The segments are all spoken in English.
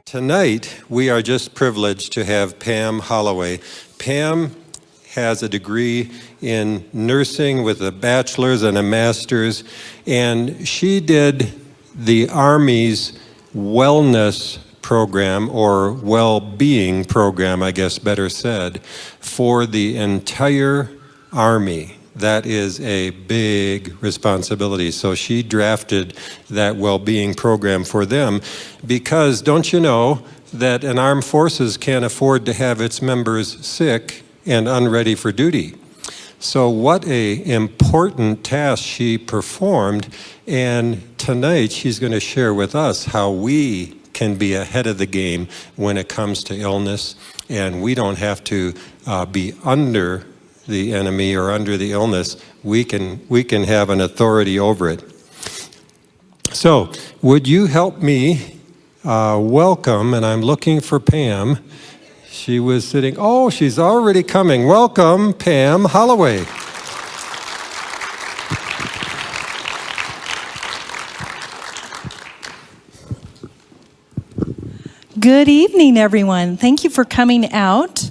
Tonight, we are just privileged to have Pam Holloway. Pam has a degree in nursing with a bachelor's and a master's, and she did the Army's wellness program, or well-being program, I guess better said, for the entire Army. That is a big responsibility. So she drafted that well-being program for them because don't you know that an armed forces can't afford to have its members sick and unready for duty? So what a important task she performed, and tonight she's going to share with us how we can be ahead of the game when it comes to illness, and we don't have to be under the enemy or under the illness. We can have an authority over it. So would you help me welcome, and I'm looking for Pam. She was sitting, oh, she's already coming. Welcome, Pam Holloway. Good evening, everyone. Thank you for coming out,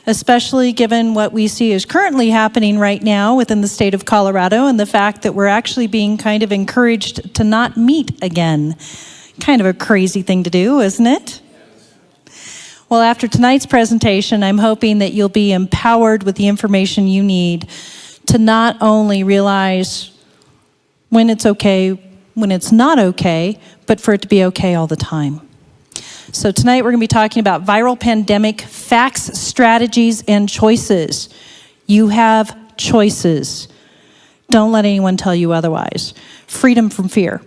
especially given what we see is currently happening right now within the state of Colorado and the fact that we're actually being kind of encouraged to not meet again. Kind of a crazy thing to do, isn't it? Well, after tonight's presentation, I'm hoping that you'll be empowered with the information you need to not only realize when it's okay, when it's not okay, but for it to be okay all the time. So tonight we're going to be talking about viral pandemic facts, strategies, and choices. You have choices. Don't let anyone tell you otherwise. Freedom from fear.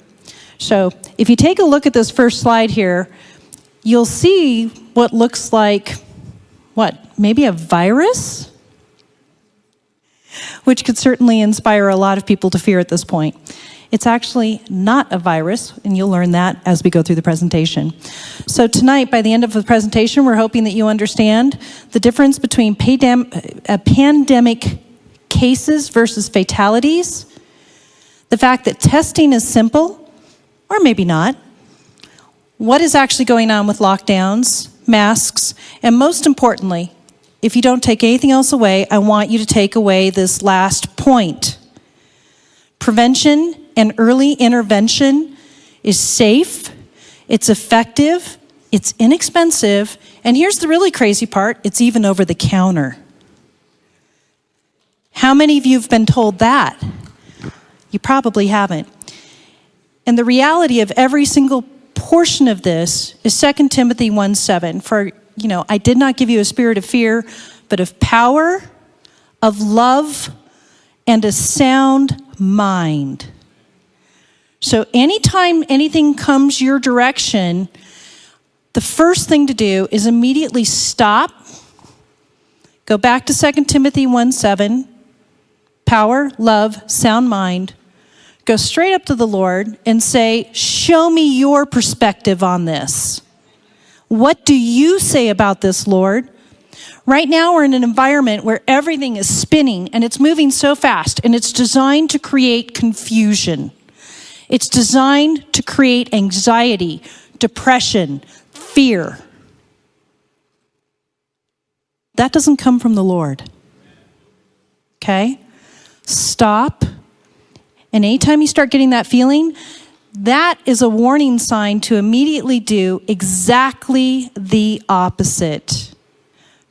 So if you take a look at this first slide here, you'll see what looks like, maybe a virus? Which could certainly inspire a lot of people to fear at this point. It's actually not a virus, and you'll learn that as we go through the presentation. So tonight, by the end of the presentation, we're hoping that you understand the difference between pandemic cases versus fatalities, the fact that testing is simple, or maybe not, what is actually going on with lockdowns, masks, and most importantly, if you don't take anything else away, I want you to take away this last point. Prevention and early intervention is safe, it's effective, it's inexpensive, and here's the really crazy part, it's even over the counter. How many of you have been told that? You probably haven't. And the reality of every single portion of this is 2 Timothy 1:7. For, I did not give you a spirit of fear, but of power, of love, and a sound mind. So anytime anything comes your direction, the first thing to do is immediately stop, go back to 2 Timothy 1:7, power, love, sound mind, go straight up to the Lord and say, show me your perspective on this. What do you say about this, Lord? Right now we're in an environment where everything is spinning and it's moving so fast, and it's designed to create confusion. It's designed to create anxiety, depression, fear. That doesn't come from the Lord. Okay? Stop. And anytime you start getting that feeling, that is a warning sign to immediately do exactly the opposite.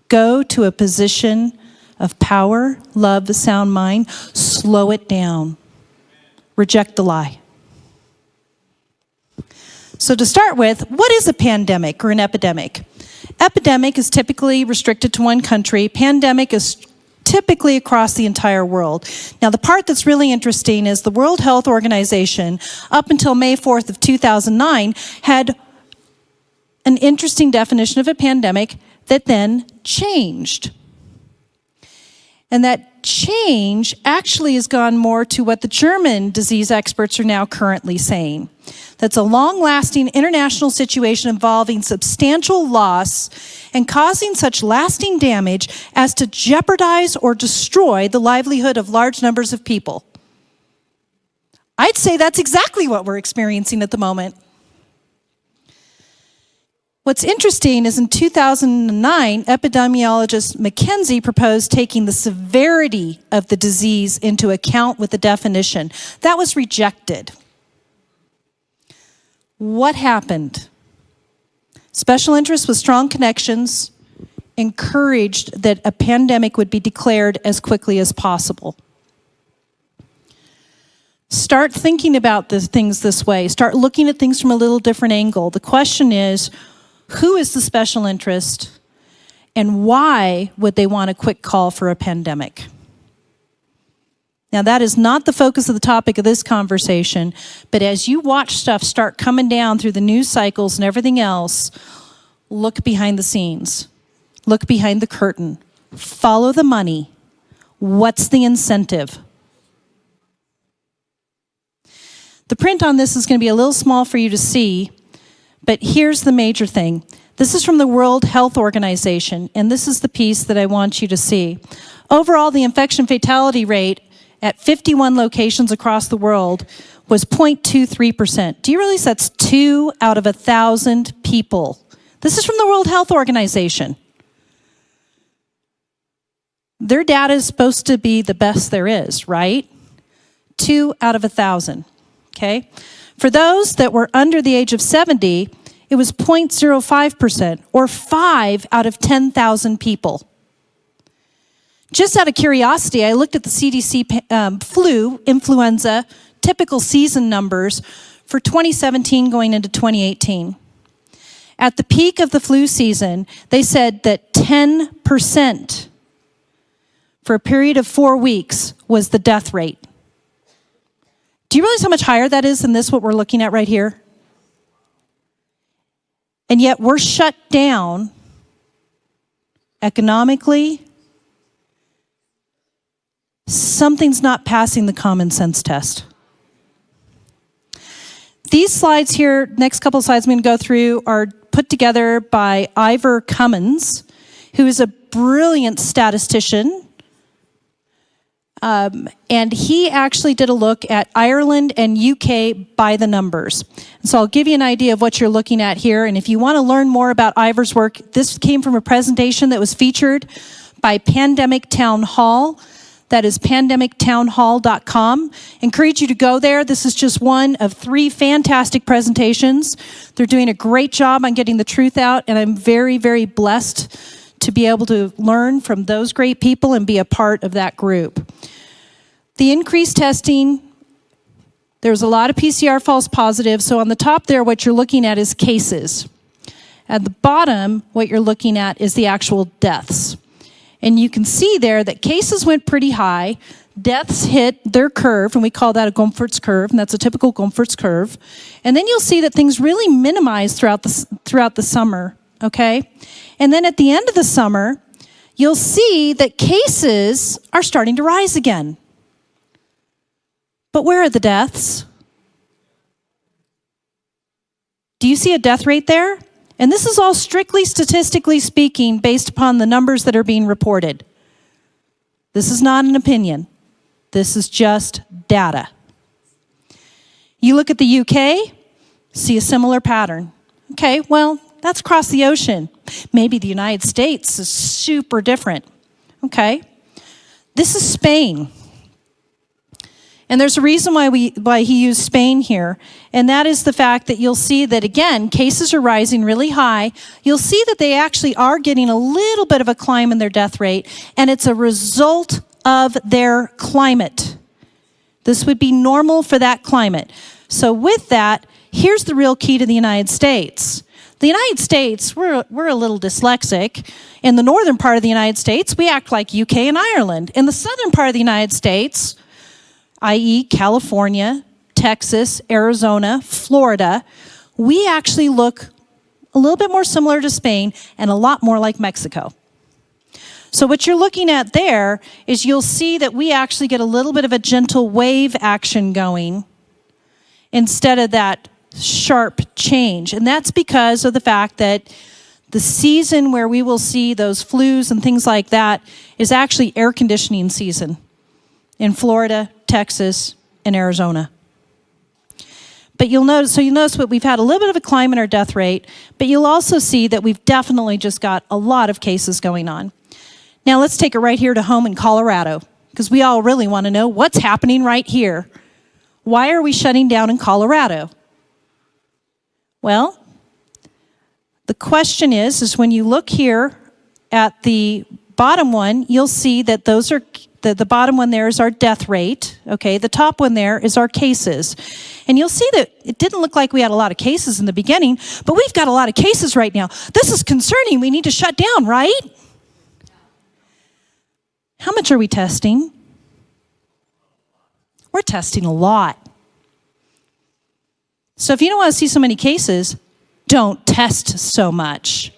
Go to a position of power, love, sound mind. Slow it down. Reject the lie. So to start with, what is a pandemic or an epidemic? Epidemic is typically restricted to one country. Pandemic is typically across the entire world. Now, the part that's really interesting is the World Health Organization, up until May 4th of 2009, had an interesting definition of a pandemic that then changed. And that change actually has gone more to what the German disease experts are now currently saying. That's a long-lasting international situation involving substantial loss and causing such lasting damage as to jeopardize or destroy the livelihood of large numbers of people. I'd say that's exactly what we're experiencing at the moment. What's interesting is in 2009, epidemiologist McKenzie proposed taking the severity of the disease into account with the definition. That was rejected. What happened? Special interests with strong connections encouraged that a pandemic would be declared as quickly as possible. Start thinking about the things this way. Start looking at things from a little different angle. The question is, who is the special interest, and why would they want a quick call for a pandemic? Now, that is not the focus of the topic of this conversation, but as you watch stuff start coming down through the news cycles and everything else, look behind the scenes. Look behind the curtain. Follow the money. What's the incentive? The print on this is going to be a little small for you to see, but here's the major thing. This is from the World Health Organization, and this is the piece that I want you to see. Overall, the infection fatality rate at 51 locations across the world was 0.23%. Do you realize that's 2 out of 1,000 people? This is from the World Health Organization. Their data is supposed to be the best there is, right? 2 out of 1,000, okay? For those that were under the age of 70, it was 0.05%, or 5 out of 10,000 people. Just out of curiosity, I looked at the CDC influenza, typical season numbers for 2017 going into 2018. At the peak of the flu season, they said that 10% for a period of 4 weeks was the death rate. Do you realize how much higher that is than this, what we're looking at right here? And yet we're shut down economically. Something's not passing the common sense test. These slides here, next couple of slides I'm going to go through, are put together by Ivor Cummins, who is a brilliant statistician. And he actually did a look at Ireland and UK by the numbers. And so I'll give you an idea of what you're looking at here. And if you want to learn more about Ivor's work, this came from a presentation that was featured by Pandemic Town Hall. That is pandemictownhall.com. Encourage you to go there. This is just one of 3 fantastic presentations. They're doing a great job on getting the truth out, and I'm very, very blessed to be able to learn from those great people and be a part of that group. The increased testing, there's a lot of PCR false positives. So on the top there, what you're looking at is cases. At the bottom, what you're looking at is the actual deaths. And you can see there that cases went pretty high, deaths hit their curve, and we call that a Gompertz curve, and that's a typical Gompertz curve. And then you'll see that things really minimize throughout the summer, okay? And then at the end of the summer, you'll see that cases are starting to rise again. But where are the deaths? Do you see a death rate there? And this is all strictly statistically speaking based upon the numbers that are being reported. This is not an opinion. This is just data. You look at the UK, see a similar pattern. Okay, well, that's across the ocean. Maybe the United States is super different. Okay, this is Spain. And there's a reason why he used Spain here, and that is the fact that you'll see that, again, cases are rising really high. You'll see that they actually are getting a little bit of a climb in their death rate, and it's a result of their climate. This would be normal for that climate. So with that, here's the real key to the United States. The United States, we're a little dyslexic. In the northern part of the United States, we act like UK and Ireland. In the southern part of the United States, i.e. California, Texas, Arizona, Florida, we actually look a little bit more similar to Spain and a lot more like Mexico. So what you're looking at there is you'll see that we actually get a little bit of a gentle wave action going instead of that sharp change. And that's because of the fact that the season where we will see those flus and things like that is actually air conditioning season in Florida, Texas, and Arizona. But you'll notice that we've had a little bit of a climb in our death rate, but you'll also see that we've definitely just got a lot of cases going on. Now let's take it right here to home in Colorado, because we all really want to know what's happening right here. Why are we shutting down in Colorado? Well, the question is when you look here at the bottom one, you'll see that those are the bottom one there is our death rate, okay? The top one there is our cases. And you'll see that it didn't look like we had a lot of cases in the beginning, but we've got a lot of cases right now. This is concerning. We need to shut down, right? How much are we testing? We're testing a lot. So if you don't want to see so many cases, don't test so much.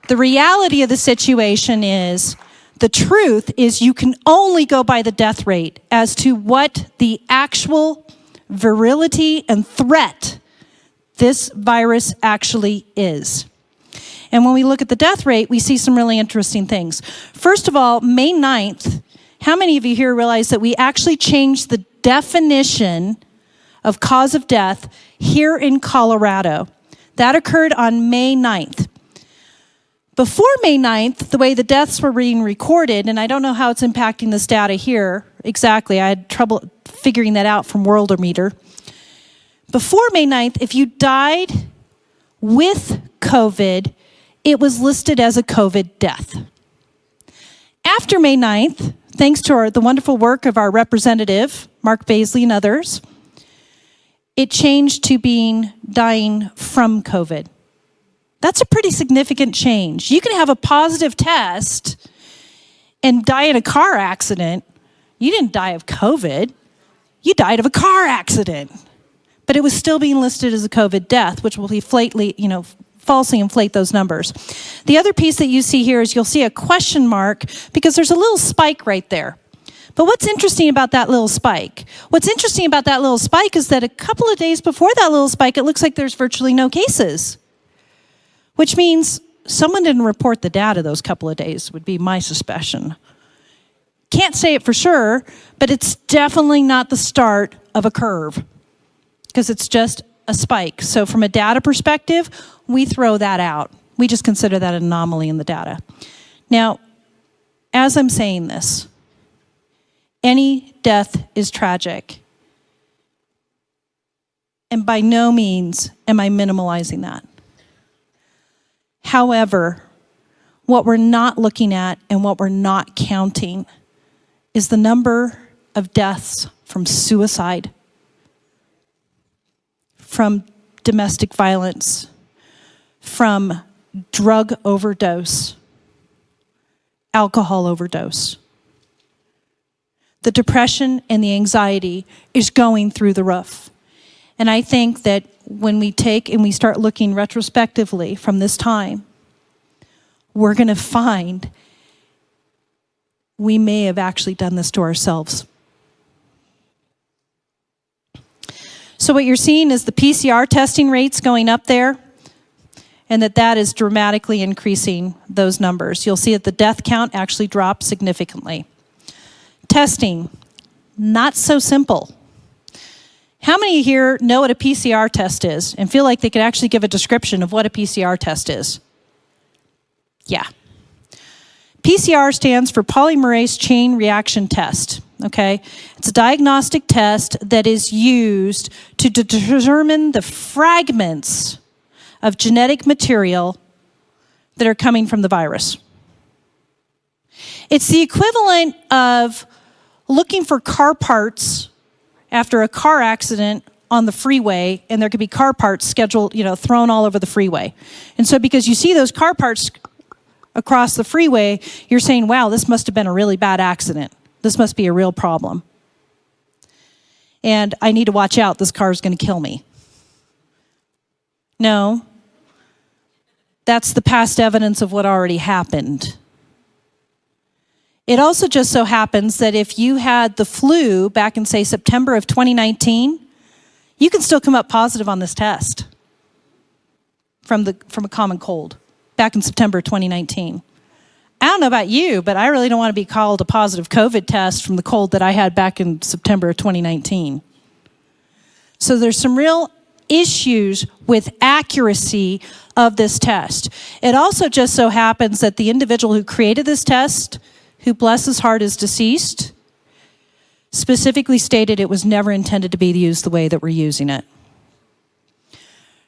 The reality of the situation is, the truth is you can only go by the death rate as to what the actual virility and threat this virus actually is. And when we look at the death rate, we see some really interesting things. First of all, May 9th, how many of you here realize that we actually changed the definition of cause of death here in Colorado? That occurred on May 9th. Before May 9th, the way the deaths were being recorded, and I don't know how it's impacting this data here exactly, I had trouble figuring that out from Worldometer. Before May 9th, if you died with COVID, it was listed as a COVID death. After May 9th, thanks to the wonderful work of our representative, Mark Baisley and others, it changed to being dying from COVID. That's a pretty significant change. You can have a positive test and die in a car accident. You didn't die of COVID. You died of a car accident. But it was still being listed as a COVID death, which will falsely inflate those numbers. The other piece that you see here is you'll see a question mark because there's a little spike right there. But what's interesting about that little spike? What's interesting about that little spike is that a couple of days before that little spike, it looks like there's virtually no cases. Which means someone didn't report the data those couple of days, would be my suspicion. Can't say it for sure, but it's definitely not the start of a curve, because it's just a spike. So from a data perspective, we throw that out. We just consider that an anomaly in the data. Now, as I'm saying this, any death is tragic. And by no means am I minimalizing that. However, what we're not looking at and what we're not counting is the number of deaths from suicide, from domestic violence, from drug overdose, alcohol overdose. The depression and the anxiety is going through the roof. And I think that when we take and we start looking retrospectively from this time, we're going to find we may have actually done this to ourselves. So what you're seeing is the PCR testing rates going up there, and that is dramatically increasing those numbers. You'll see that the death count actually dropped significantly. Testing, not so simple. How many here know what a PCR test is and feel like they could actually give a description of what a PCR test is? Yeah. PCR stands for polymerase chain reaction test, okay? It's a diagnostic test that is used to determine the fragments of genetic material that are coming from the virus. It's the equivalent of looking for car parts after a car accident on the freeway, and there could be car parts scheduled, thrown all over the freeway. And so because you see those car parts across the freeway, you're saying, wow, this must have been a really bad accident. This must be a real problem. And I need to watch out, this car is going to kill me. No, that's the past evidence of what already happened. It also just so happens that if you had the flu back in, say, September of 2019, you can still come up positive on this test from a common cold back in September 2019. I don't know about you, but I really don't want to be called a positive COVID test from the cold that I had back in September of 2019. So there's some real issues with accuracy of this test. It also just so happens that the individual who created this test, who bless his heart is deceased, specifically stated it was never intended to be used the way that we're using it.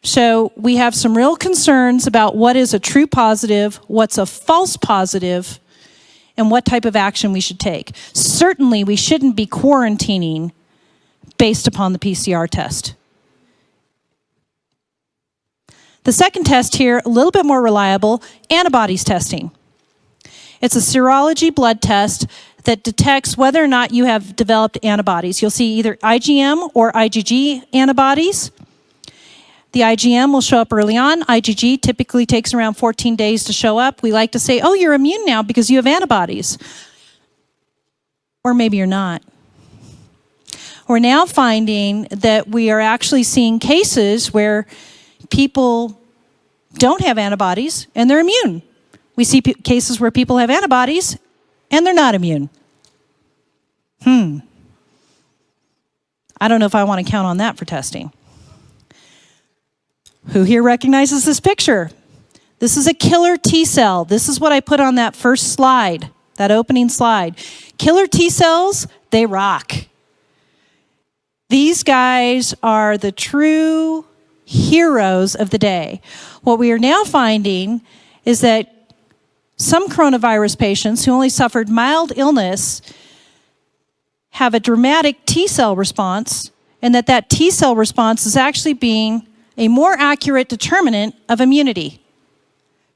So we have some real concerns about what is a true positive, what's a false positive, and what type of action we should take. Certainly, we shouldn't be quarantining based upon the PCR test. The second test here, a little bit more reliable, antibodies testing. It's a serology blood test that detects whether or not you have developed antibodies. You'll see either IgM or IgG antibodies. The IgM will show up early on. IgG typically takes around 14 days to show up. We like to say, oh, you're immune now because you have antibodies. Or maybe you're not. We're now finding that we are actually seeing cases where people don't have antibodies and they're immune. We see cases where people have antibodies and they're not immune. I don't know if I want to count on that for testing. Who here recognizes this picture? This is a killer T cell. This is what I put on that first slide, that opening slide. Killer T cells, they rock. These guys are the true heroes of the day. What we are now finding is that some coronavirus patients who only suffered mild illness have a dramatic T cell response, and that T cell response is actually being a more accurate determinant of immunity.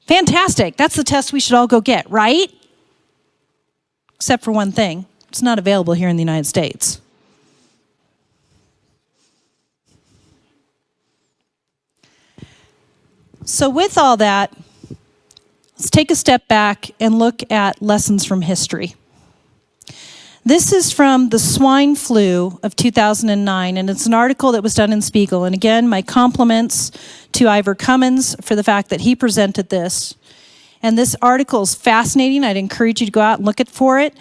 Fantastic. That's the test we should all go get, right? Except for one thing. It's not available here in the United States. So with all that, let's take a step back and look at lessons from history. This is from the swine flu of 2009, and it's an article that was done in Spiegel. And again, my compliments to Ivor Cummins for the fact that he presented this. And this article is fascinating. I'd encourage you to go out and look for it.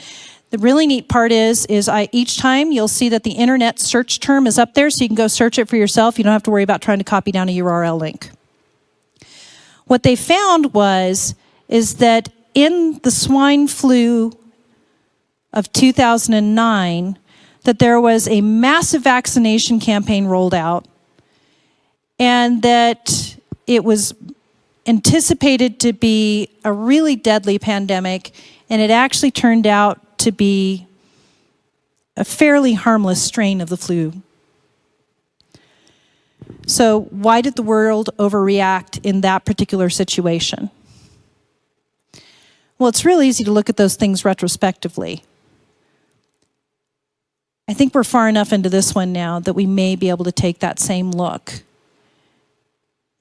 The really neat part is each time you'll see that the internet search term is up there, so you can go search it for yourself. You don't have to worry about trying to copy down a URL link. What they found is that in the swine flu of 2009, that there was a massive vaccination campaign rolled out, and that it was anticipated to be a really deadly pandemic, and it actually turned out to be a fairly harmless strain of the flu. So why did the world overreact in that particular situation? Well, it's real easy to look at those things retrospectively. I think we're far enough into this one now that we may be able to take that same look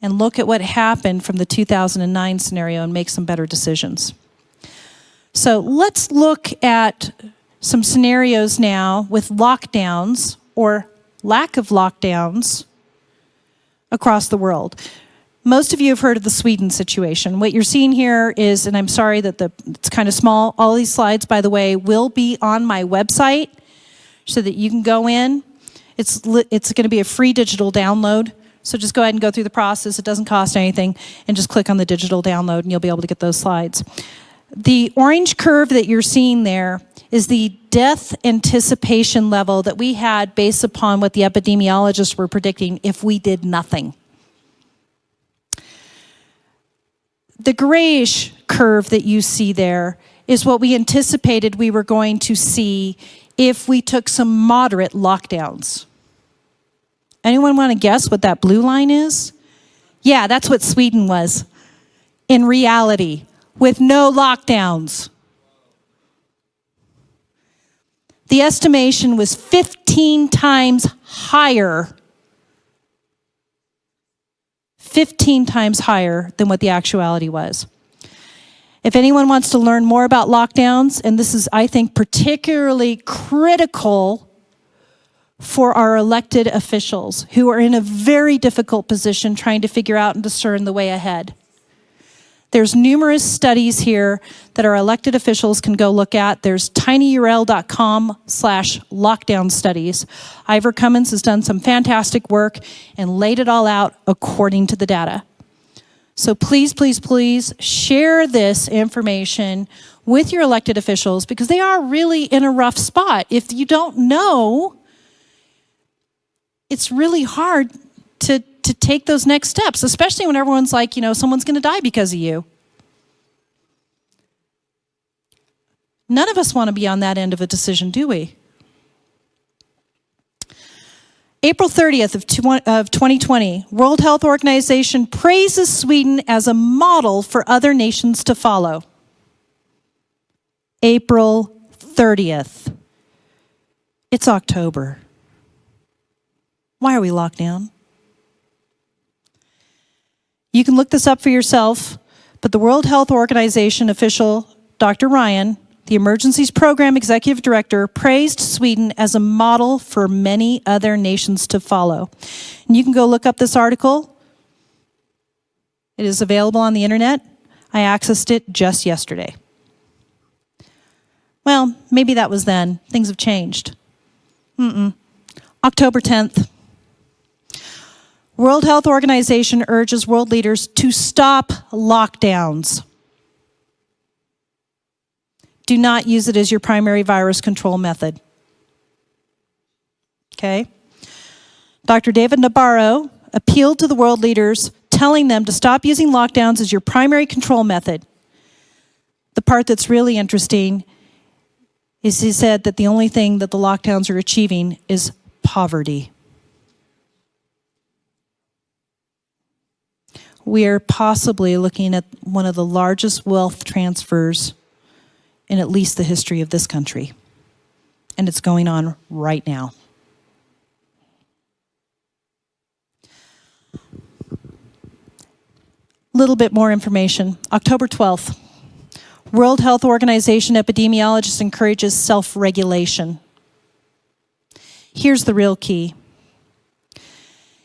and look at what happened from the 2009 scenario and make some better decisions. So let's look at some scenarios now with lockdowns or lack of lockdowns across the world. Most of you have heard of the Sweden situation. What you're seeing here is, and I'm sorry that it's kind of small, all these slides, by the way, will be on my website so that you can go in. It's going to be a free digital download. So just go ahead and go through the process. It doesn't cost anything. And just click on the digital download and you'll be able to get those slides. The orange curve that you're seeing there is the death anticipation level that we had based upon what the epidemiologists were predicting if we did nothing. The grayish curve that you see there is what we anticipated we were going to see if we took some moderate lockdowns. Anyone want to guess what that blue line is? Yeah, that's what Sweden was in reality, with no lockdowns. The estimation was 15 times higher. 15 times higher than what the actuality was. If anyone wants to learn more about lockdowns, and this is, I think, particularly critical for our elected officials who are in a very difficult position trying to figure out and discern the way ahead. There's numerous studies here that our elected officials can go look at. There's tinyurl.com/lockdown studies. Ivor Cummins has done some fantastic work and laid it all out according to the data. So please, please, please share this information with your elected officials, because they are really in a rough spot. If you don't know, it's really hard to take those next steps, especially when everyone's like, someone's going to die because of you. None of us want to be on that end of a decision, do we? April 30th of 2020, World Health Organization praises Sweden as a model for other nations to follow. April 30th. It's October. Why are we locked down? You can look this up for yourself, but the World Health Organization official, Dr. Ryan, the Emergencies Program Executive Director, praised Sweden as a model for many other nations to follow. And you can go look up this article. It is available on the internet. I accessed it just yesterday. Well, maybe that was then. Things have changed. October 10th. World Health Organization urges world leaders to stop lockdowns. Do not use it as your primary virus control method. Okay? Dr. David Nabarro appealed to the world leaders, telling them to stop using lockdowns as your primary control method. The part that's really interesting is he said that the only thing that the lockdowns are achieving is poverty. We are possibly looking at one of the largest wealth transfers in at least the history of this country. And it's going on right now. Little bit more information. October 12th. World Health Organization epidemiologist encourages self-regulation. Here's the real key.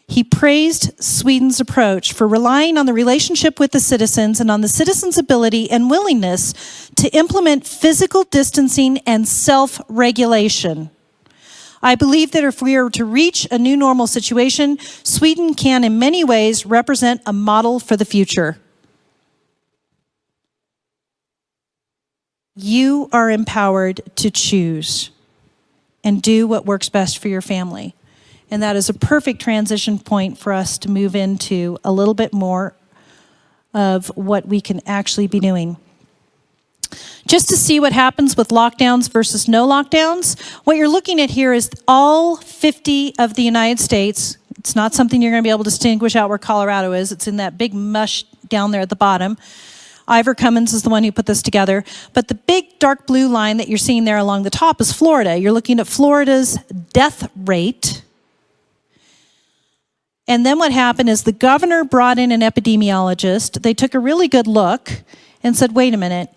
He praised Sweden's approach for relying on the relationship with the citizens and on the citizens' ability and willingness to implement physical distancing and self-regulation. I believe that if we are to reach a new normal situation, Sweden can in many ways represent a model for the future. You are empowered to choose and do what works best for your family. And that is a perfect transition point for us to move into a little bit more of what we can actually be doing. Just to see what happens with lockdowns versus no lockdowns, what you're looking at here is all 50 of the United States. It's not something you're going to be able to distinguish out where Colorado is. It's in that big mush down there at the bottom. Ivor Cummins is the one who put this together. But the big dark blue line that you're seeing there along the top is Florida. You're looking at Florida's death rate. And then what happened is the governor brought in an epidemiologist. They took a really good look and said, wait a minute,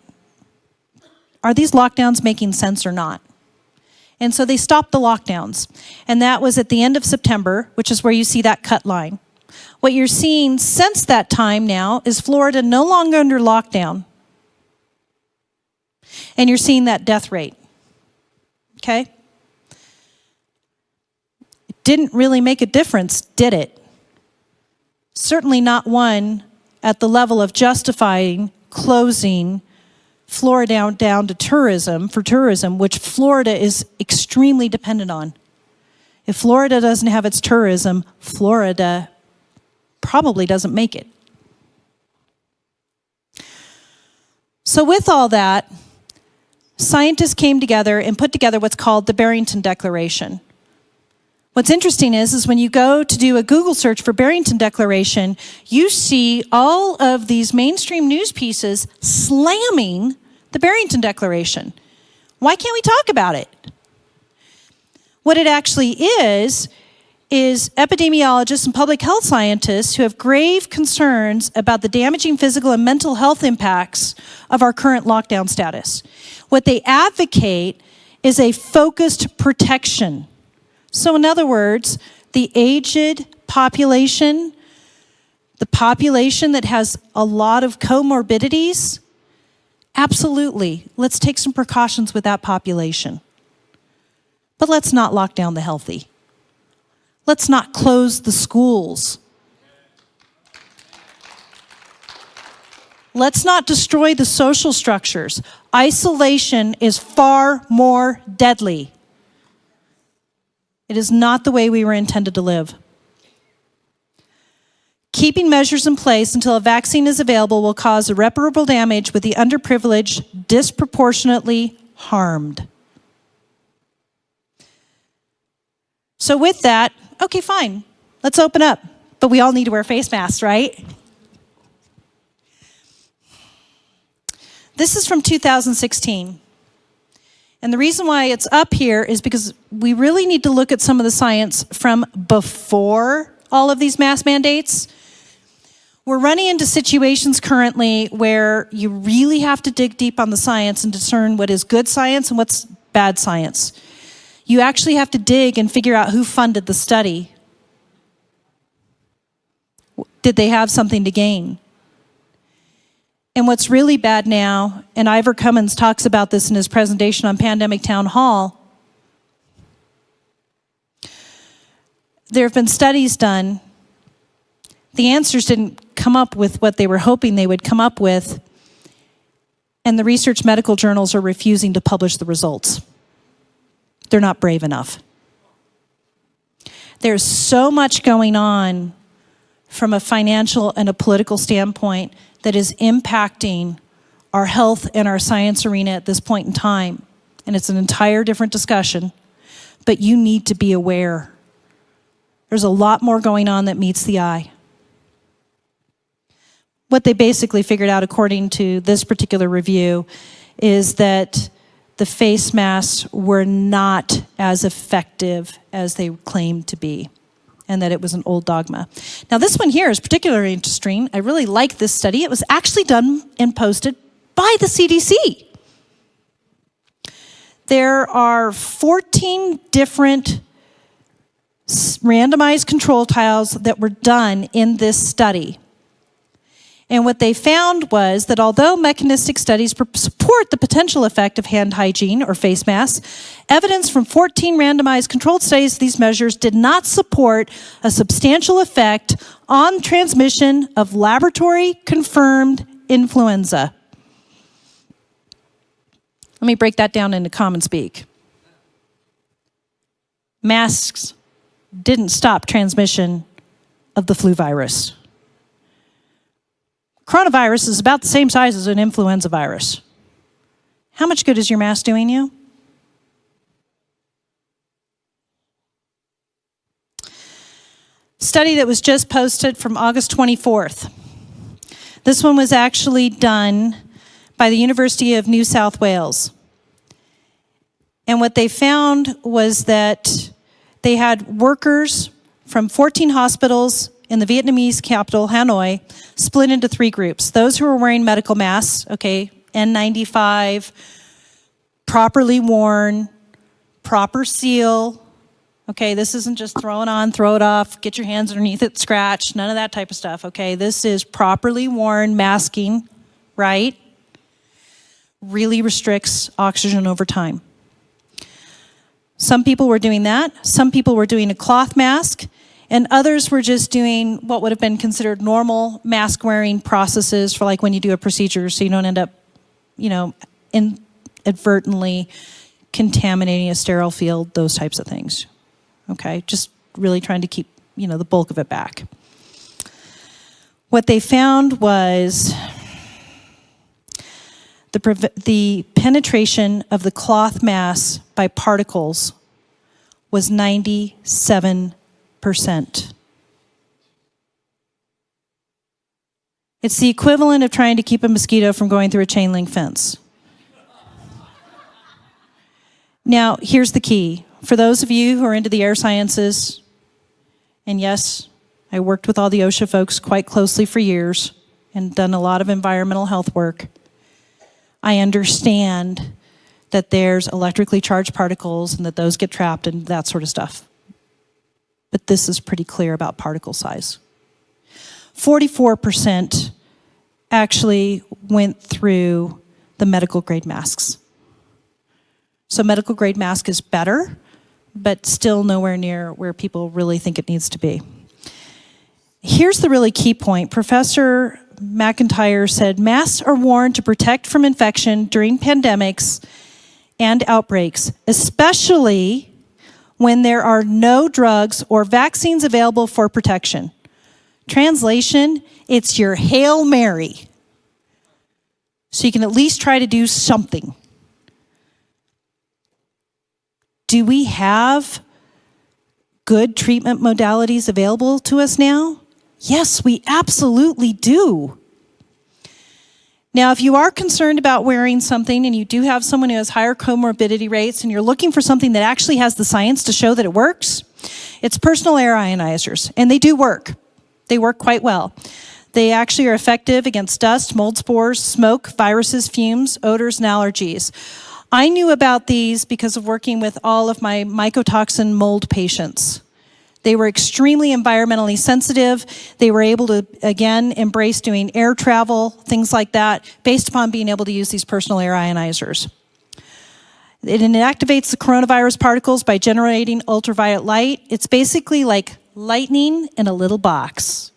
are these lockdowns making sense or not? And so they stopped the lockdowns. And that was at the end of September, which is where you see that cut line. What you're seeing since that time now is Florida no longer under lockdown. And you're seeing that death rate. Okay? It didn't really make a difference, did it? Certainly not one at the level of justifying closing Florida down to tourism, which Florida is extremely dependent on. If Florida doesn't have its tourism, Florida probably doesn't make it. So with all that, scientists came together and put together what's called the Barrington Declaration. What's interesting is when you go to do a Google search for Barrington Declaration, you see all of these mainstream news pieces slamming the Barrington Declaration. Why can't we talk about it? What it actually is epidemiologists and public health scientists who have grave concerns about the damaging physical and mental health impacts of our current lockdown status. What they advocate is a focused protection. So in other words, the aged population, The population that has a lot of comorbidities, absolutely. Let's take some precautions with that population. But let's not lock down the healthy. Let's not close the schools. Let's not destroy the social structures. Isolation is far more deadly. It is not the way we were intended to live. Keeping measures in place until a vaccine is available will cause irreparable damage, with the underprivileged disproportionately harmed. So with that, okay, fine, let's open up. But we all need to wear face masks, right? This is from 2016. And the reason why it's up here is because we really need to look at some of the science from before all of these mask mandates. We're running into situations currently where you really have to dig deep on the science and discern what is good science and what's bad science. You actually have to dig and figure out who funded the study. Did they have something to gain? And what's really bad now, and Ivor Cummins talks about this in his presentation on Pandemic Town Hall, there have been studies done. The answers didn't come up with what they were hoping they would come up with, and the research medical journals are refusing to publish the results. They're not brave enough. There's so much going on from a financial and a political standpoint that is impacting our health and our science arena at this point in time. And it's an entire different discussion, but you need to be aware. There's a lot more going on that meets the eye. What they basically figured out, according to this particular review, is that the face masks were not as effective as they claimed to be, and that it was an old dogma. Now, this one here is particularly interesting. I really like this study. It was actually done and posted by the CDC. There are 14 different randomized control trials that were done in this study. And what they found was that although mechanistic studies support the potential effect of hand hygiene or face masks, evidence from 14 randomized controlled studies of these measures did not support a substantial effect on transmission of laboratory-confirmed influenza. Let me break that down into common speak. Masks didn't stop transmission of the flu virus. Coronavirus is about the same size as an influenza virus. How much good is your mask doing you? Study that was just posted from August 24th. This one was actually done by the University of New South Wales. And what they found was that they had workers from 14 hospitals in the Vietnamese capital, Hanoi, split into 3 groups. Those who were wearing medical masks, okay, N95, properly worn, proper seal. Okay, this isn't just throw it on, throw it off, get your hands underneath it, scratch, none of that type of stuff, okay? This is properly worn masking, right? Really restricts oxygen over time. Some people were doing that. Some people were doing a cloth mask, and others were just doing what would have been considered normal mask wearing processes for like when you do a procedure so you don't end up, inadvertently contaminating a sterile field, those types of things. Okay, just really trying to keep, the bulk of it back. What they found was the penetration of the cloth mask by particles was 97%. It's the equivalent of trying to keep a mosquito from going through a chain link fence. Now, here's the key. For those of you who are into the air sciences, and yes, I worked with all the OSHA folks quite closely for years and done a lot of environmental health work, I understand that there's electrically charged particles and that those get trapped and that sort of stuff. But this is pretty clear about particle size. 44% actually went through the medical grade masks. So medical grade mask is better, but still nowhere near where people really think it needs to be. Here's the really key point. Professor McIntyre said, masks are worn to protect from infection during pandemics and outbreaks, especially when there are no drugs or vaccines available for protection. Translation, it's your Hail Mary. So you can at least try to do something. Do we have good treatment modalities available to us now? Yes, we absolutely do. Now, if you are concerned about wearing something and you do have someone who has higher comorbidity rates and you're looking for something that actually has the science to show that it works, it's personal air ionizers, and they do work. They work quite well. They actually are effective against dust, mold spores, smoke, viruses, fumes, odors, and allergies. I knew about these because of working with all of my mycotoxin mold patients. They were extremely environmentally sensitive. They were able to, again, embrace doing air travel, things like that, based upon being able to use these personal air ionizers. It inactivates the coronavirus particles by generating ultraviolet light. It's basically like lightning in a little box.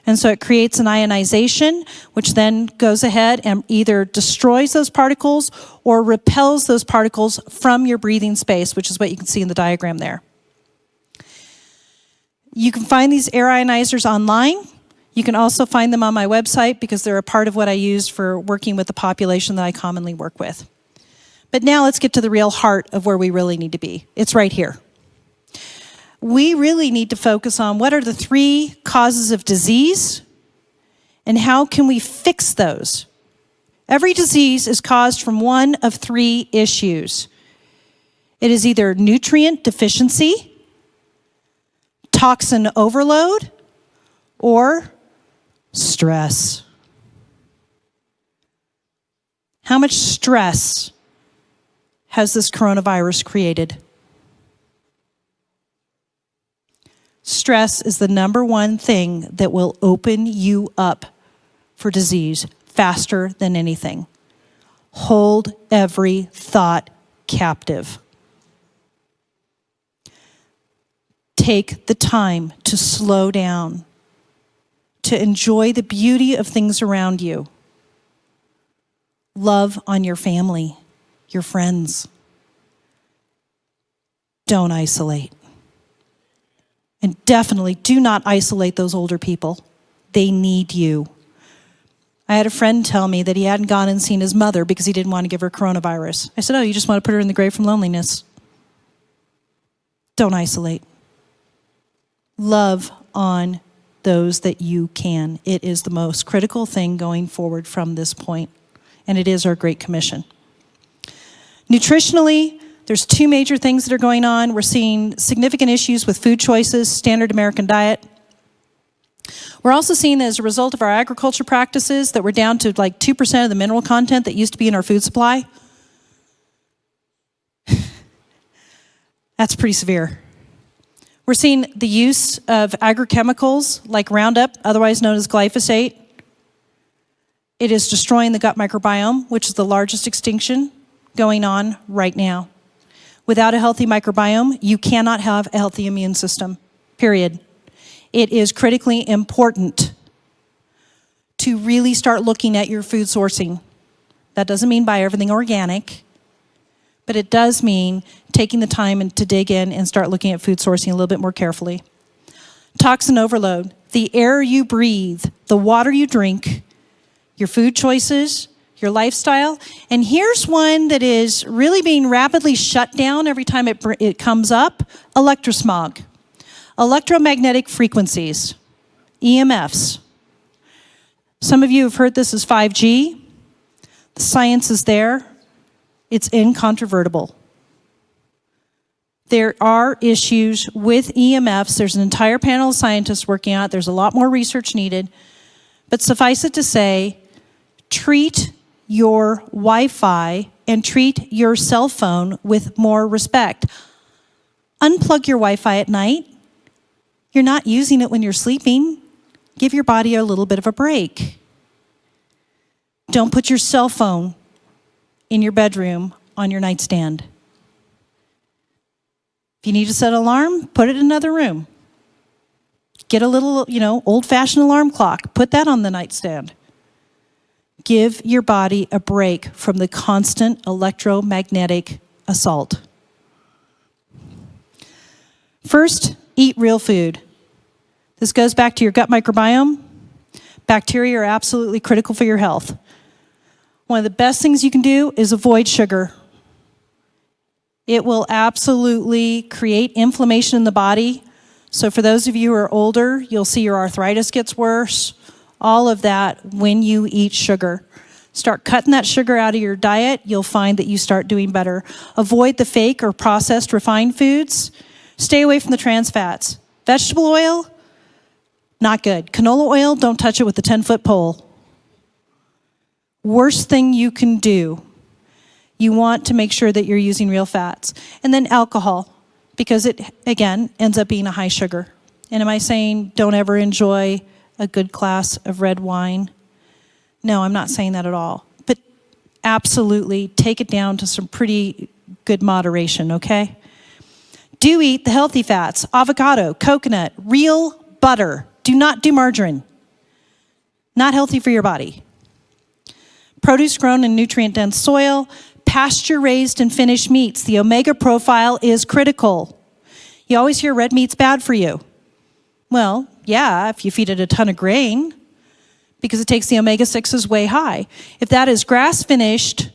And so it creates an ionization, which then goes ahead and either destroys those particles or repels those particles from your breathing space, which is what you can see in the diagram there. You can find these air ionizers online. You can also find them on my website because they're a part of what I use for working with the population that I commonly work with. But now let's get to the real heart of where we really need to be. It's right here. We really need to focus on what are the 3 causes of disease and how can we fix those. Every disease is caused from one of 3 issues. It is either nutrient deficiency, toxin overload, or stress. How much stress has this coronavirus created? Stress is the #1 thing that will open you up for disease faster than anything. Hold every thought captive. Take the time to slow down, to enjoy the beauty of things around you. Love on your family, your friends. Don't isolate. And definitely do not isolate those older people. They need you. I had a friend tell me that he hadn't gone and seen his mother because he didn't want to give her coronavirus. I said, oh, you just want to put her in the grave from loneliness. Don't isolate. Love on those that you can. It is the most critical thing going forward from this point, and it is our Great Commission. Nutritionally, there's 2 major things that are going on. We're seeing significant issues with food choices, standard American diet. We're also seeing that as a result of our agriculture practices that we're down to like 2% of the mineral content that used to be in our food supply. That's pretty severe. We're seeing the use of agrochemicals like Roundup, otherwise known as glyphosate. It is destroying the gut microbiome, which is the largest extinction going on right now. Without a healthy microbiome, you cannot have a healthy immune system, period. It is critically important to really start looking at your food sourcing. That doesn't mean buy everything organic, but it does mean taking the time to dig in and start looking at food sourcing a little bit more carefully. Toxin overload, the air you breathe, the water you drink, your food choices, your lifestyle. And here's one that is really being rapidly shut down every time it comes up, electrosmog. Electromagnetic frequencies, EMFs. Some of you have heard this as 5G. The science is there. It's incontrovertible. There are issues with EMFs. There's an entire panel of scientists working on it. There's a lot more research needed. But suffice it to say, treat your Wi-Fi and treat your cell phone with more respect. Unplug your Wi-Fi at night. You're not using it when you're sleeping. Give your body a little bit of a break. Don't put your cell phone in your bedroom on your nightstand. If you need to set an alarm, put it in another room. Get a little, old-fashioned alarm clock. Put that on the nightstand. Give your body a break from the constant electromagnetic assault. First, eat real food. This goes back to your gut microbiome. Bacteria are absolutely critical for your health. One of the best things you can do is avoid sugar. It will absolutely create inflammation in the body. So for those of you who are older, you'll see your arthritis gets worse. All of that when you eat sugar. Start cutting that sugar out of your diet, you'll find that you start doing better. Avoid the fake or processed refined foods. Stay away from the trans fats. Vegetable oil, not good. Canola oil, don't touch it with a 10-foot pole. Worst thing you can do. You want to make sure that you're using real fats. And then alcohol, because it, again, ends up being a high sugar. And am I saying don't ever enjoy a good glass of red wine? No, I'm not saying that at all. But absolutely take it down to some pretty good moderation, okay? Do eat the healthy fats, avocado, coconut, real butter. Do not do margarine. Not healthy for your body. Produce grown in nutrient-dense soil, pasture-raised and finished meats. The omega profile is critical. You always hear red meat's bad for you. Well, yeah, if you feed it a ton of grain, because it takes the omega-6s way high. If that is grass-finished,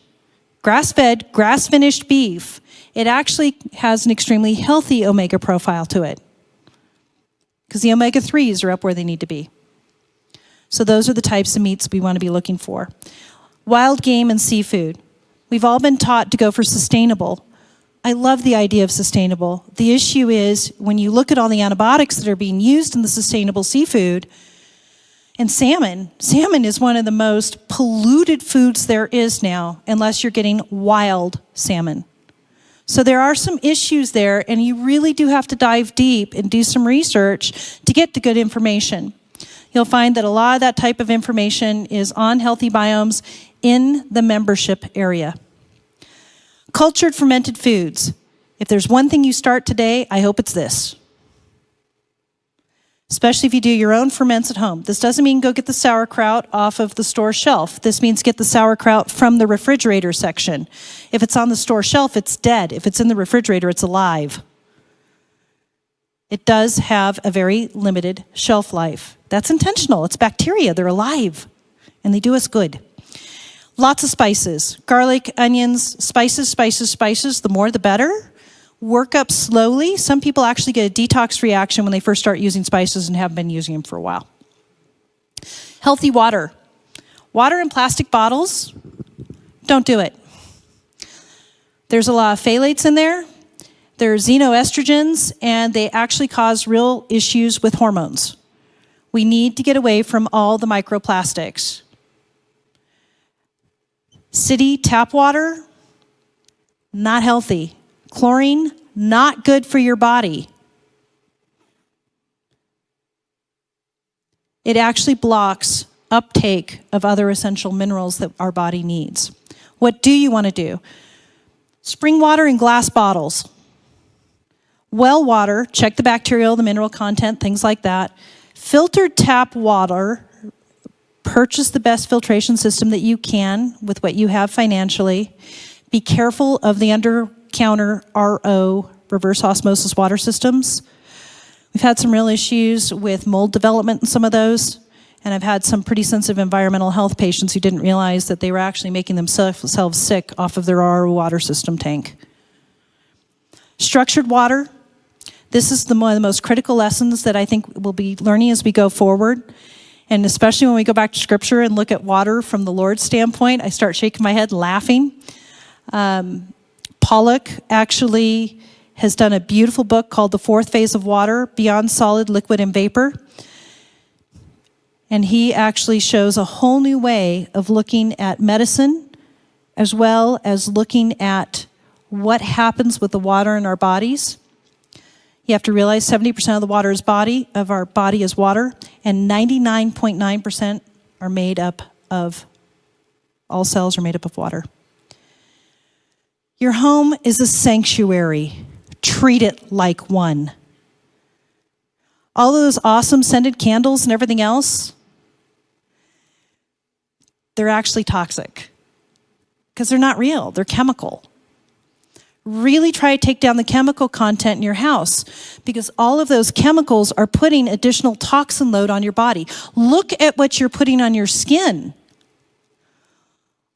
grass-fed, grass-finished beef, it actually has an extremely healthy omega profile to it, because the omega-3s are up where they need to be. So those are the types of meats we want to be looking for. Wild game and seafood. We've all been taught to go for sustainable. I love the idea of sustainable. The issue is when you look at all the antibiotics that are being used in the sustainable seafood, and salmon is one of the most polluted foods there is now, unless you're getting wild salmon. So there are some issues there, and you really do have to dive deep and do some research to get the good information. You'll find that a lot of that type of information is on Healthy Biomes in the membership area. Cultured fermented foods. If there's one thing you start today, I hope it's this. Especially if you do your own ferments at home. This doesn't mean go get the sauerkraut off of the store shelf. This means get the sauerkraut from the refrigerator section. If it's on the store shelf, it's dead. If it's in the refrigerator, it's alive. It does have a very limited shelf life. That's intentional. It's bacteria. They're alive, and they do us good. Lots of spices. Garlic, onions, spices. The more, the better. Work up slowly. Some people actually get a detox reaction when they first start using spices and haven't been using them for a while. Healthy water. Water in plastic bottles, don't do it. There's a lot of phthalates in there. There are xenoestrogens, and they actually cause real issues with hormones. We need to get away from all the microplastics. City tap water, not healthy. Chlorine, not good for your body. It actually blocks uptake of other essential minerals that our body needs. What do you want to do? Spring water in glass bottles. Well water, check the bacterial, the mineral content, things like that. Filtered tap water, purchase the best filtration system that you can with what you have financially. Be careful of the under-counter RO, reverse osmosis water systems. We've had some real issues with mold development in some of those, and I've had some pretty sensitive environmental health patients who didn't realize that they were actually making themselves sick off of their RO water system tank. Structured water. This is one of the most critical lessons that I think we'll be learning as we go forward. And especially when we go back to Scripture and look at water from the Lord's standpoint, I start shaking my head and laughing. Pollock actually has done a beautiful book called The Fourth Phase of Water, Beyond Solid, Liquid, and Vapor. And he actually shows a whole new way of looking at medicine, as well as looking at what happens with the water in our bodies. You have to realize 70% of our body is water, and 99.9% are made up of, all cells are made up of water. Your home is a sanctuary. Treat it like one. All those awesome scented candles and everything else, they're actually toxic because they're not real, they're chemical. Really try to take down the chemical content in your house because all of those chemicals are putting additional toxin load on your body. Look at what you're putting on your skin.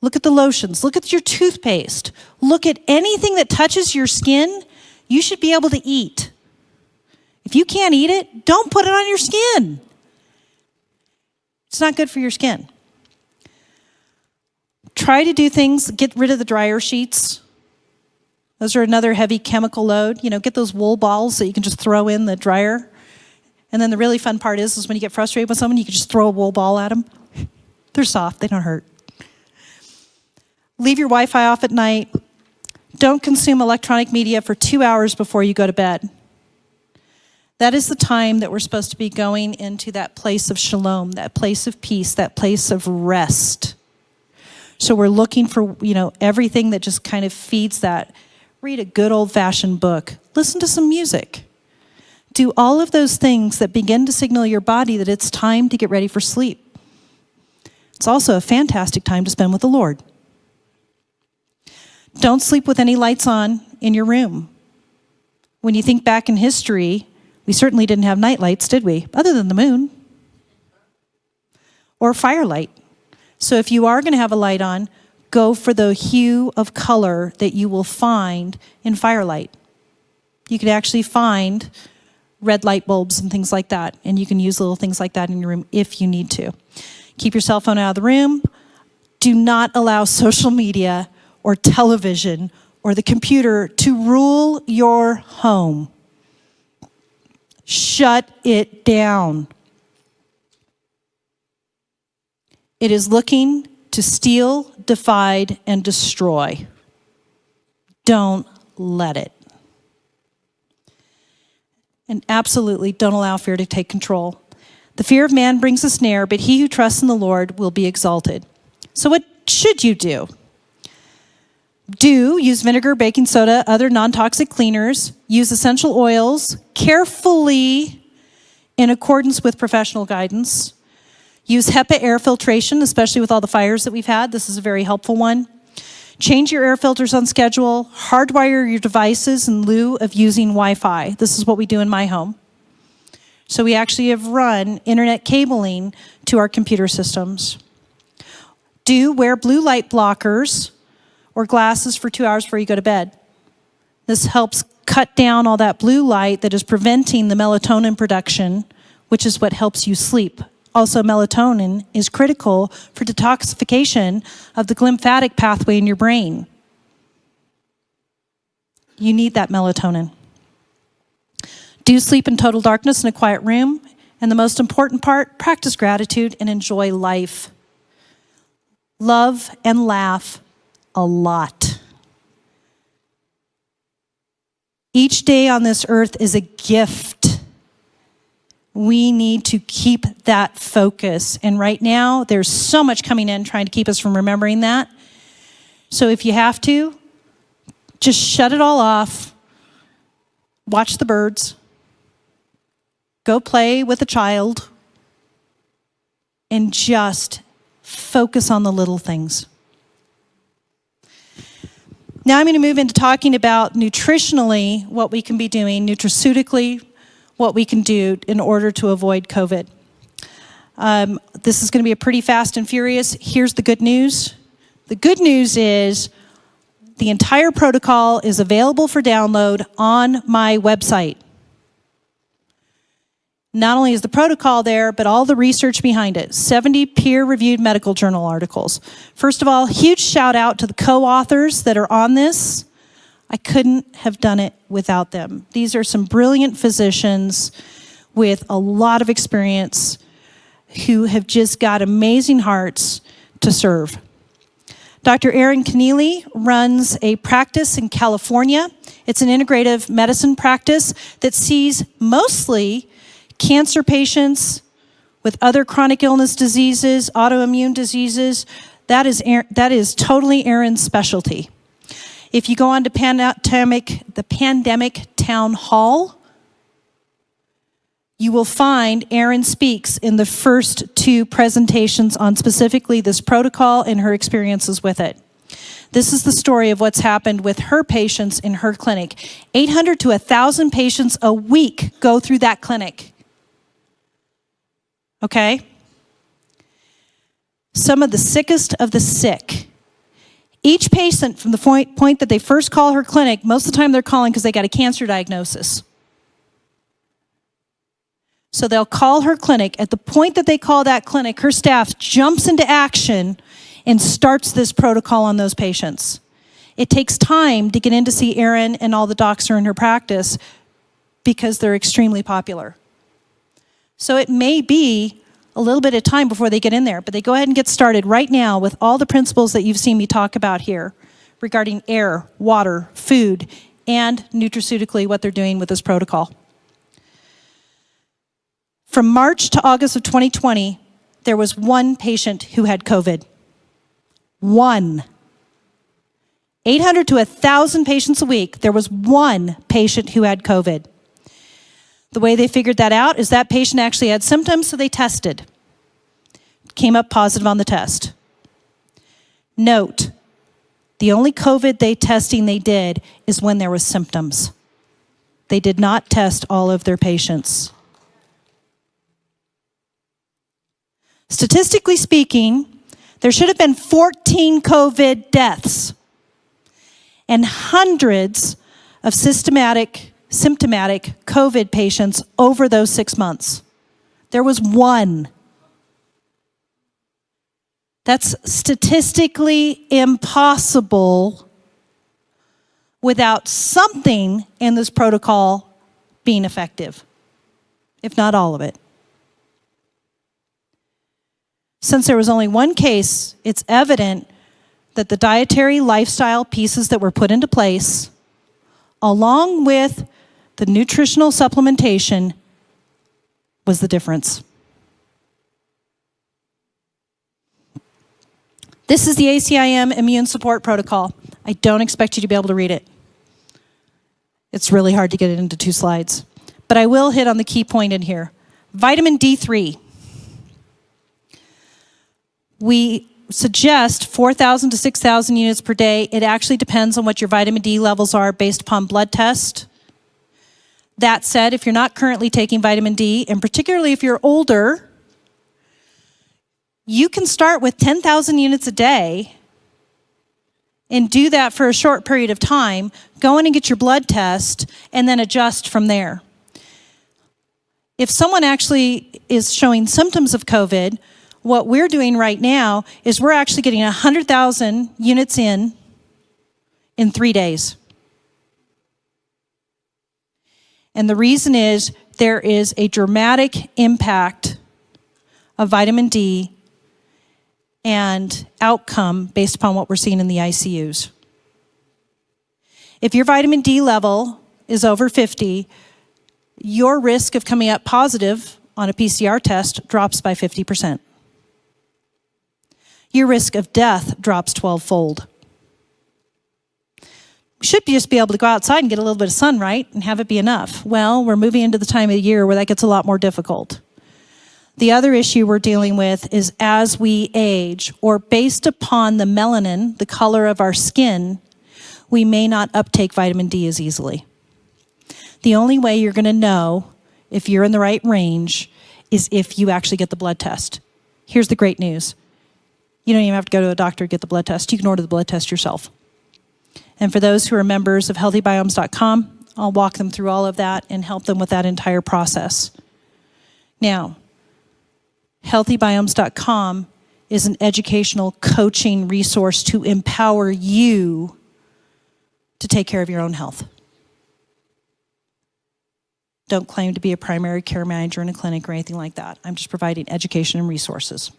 Look at the lotions. Look at your toothpaste. Look at anything that touches your skin, you should be able to eat. If you can't eat it, don't put it on your skin. It's not good for your skin. Try to do things, get rid of the dryer sheets. Those are another heavy chemical load. Get those wool balls that you can just throw in the dryer. And then the really fun part is when you get frustrated with someone, you can just throw a wool ball at them. They're soft, they don't hurt. Leave your Wi-Fi off at night. Don't consume electronic media for 2 hours before you go to bed. That is the time that we're supposed to be going into that place of shalom, that place of peace, that place of rest. So we're looking for, everything that just kind of feeds that. Read a good old-fashioned book. Listen to some music. Do all of those things that begin to signal your body that it's time to get ready for sleep. It's also a fantastic time to spend with the Lord. Don't sleep with any lights on in your room. When you think back in history, we certainly didn't have night lights, did we? Other than the moon. Or firelight. So if you are going to have a light on, go for the hue of color that you will find in firelight. You could actually find red light bulbs and things like that, and you can use little things like that in your room if you need to. Keep your cell phone out of the room. Do not allow social media or television or the computer to rule your home. Shut it down. It is looking to steal, divide, and destroy. Don't let it. And absolutely don't allow fear to take control. The fear of man brings a snare, but he who trusts in the Lord will be exalted. So what should you do? Use vinegar, baking soda, other non-toxic cleaners. Use essential oils carefully in accordance with professional guidance. Use HEPA air filtration, especially with all the fires that we've had. This is a very helpful one. Change your air filters on schedule. Hardwire your devices in lieu of using Wi-Fi. This is what we do in my home. So we actually have run internet cabling to our computer systems. Wear blue light blockers or glasses for 2 hours before you go to bed. This helps cut down all that blue light that is preventing the melatonin production, which is what helps you sleep. Also, melatonin is critical for detoxification of the glymphatic pathway in your brain. You need that melatonin. Sleep in total darkness in a quiet room. And the most important part, practice gratitude and enjoy life. Love and laugh a lot. Each day on this earth is a gift. We need to keep that focus. And right now, there's so much coming in trying to keep us from remembering that. So if you have to, just shut it all off. Watch the birds. Go play with a child. And just focus on the little things. Now I'm going to move into talking about nutritionally what we can be doing, nutraceutically, what we can do in order to avoid COVID. This is going to be a pretty fast and furious. Here's the good news. The good news is the entire protocol is available for download on my website. Not only is the protocol there, but all the research behind it. 70 peer-reviewed medical journal articles. First of all, huge shout out to the co-authors that are on this. I couldn't have done it without them. These are some brilliant physicians with a lot of experience who have just got amazing hearts to serve. Dr. Aaron Keneally runs a practice in California, It's an integrative medicine practice that sees mostly cancer patients with other chronic illness diseases, autoimmune diseases. That is totally Erin's specialty. If you go on to the Pandemic Town Hall, you will find Erin speaks in the first 2 presentations on specifically this protocol and her experiences with it. This is the story of what's happened with her patients in her clinic. 800 to 1,000 patients a week go through that clinic. Okay? Some of the sickest of the sick. Each patient, from the point that they first call her clinic, most of the time they're calling because they got a cancer diagnosis. So they'll call her clinic. At the point that they call that clinic, her staff jumps into action and starts this protocol on those patients. It takes time to get in to see Erin and all the docs who are in her practice because they're extremely popular. So it may be a little bit of time before they get in there, but they go ahead and get started right now with all the principles that you've seen me talk about here regarding air, water, food, and nutraceutically what they're doing with this protocol. From March to August of 2020, there was 1 patient who had COVID. 1. 800 to 1,000 patients a week, there was 1 patient who had COVID. The way they figured that out is that patient actually had symptoms, so they tested. Came up positive on the test. Note, the only COVID testing they did is when there was symptoms. They did not test all of their patients. Statistically speaking, there should have been 14 COVID deaths and hundreds of symptomatic COVID patients over those 6 months. There was 1. That's statistically impossible without something in this protocol being effective, if not all of it. Since there was only 1 case, it's evident that the dietary lifestyle pieces that were put into place, along with the nutritional supplementation, was the difference. This is the ACIM Immune Support Protocol. I don't expect you to be able to read it. It's really hard to get it into 2 slides. But I will hit on the key point in here. Vitamin D3. We suggest 4,000 to 6,000 units per day. It actually depends on what your vitamin D levels are based upon blood test. That said, if you're not currently taking vitamin D, and particularly if you're older, you can start with 10,000 units a day and do that for a short period of time, go in and get your blood test, and then adjust from there. If someone actually is showing symptoms of COVID, what we're doing right now is we're actually getting 100,000 units in 3 days. And the reason is there is a dramatic impact of vitamin D and outcome based upon what we're seeing in the ICUs. If your vitamin D level is over 50, your risk of coming up positive on a PCR test drops by 50%. Your risk of death drops 12-fold. We should just be able to go outside and get a little bit of sun, right? And have it be enough. Well, we're moving into the time of the year where that gets a lot more difficult. The other issue we're dealing with is as we age, or based upon the melanin, the color of our skin, we may not uptake vitamin D as easily. The only way you're going to know if you're in the right range is if you actually get the blood test. Here's the great news. You don't even have to go to a doctor to get the blood test. You can order the blood test yourself. And for those who are members of healthybiomes.com, I'll walk them through all of that and help them with that entire process. Now, healthybiomes.com is an educational coaching resource to empower you to take care of your own health. Don't claim to be a primary care manager in a clinic or anything like that. I'm just providing education and resources.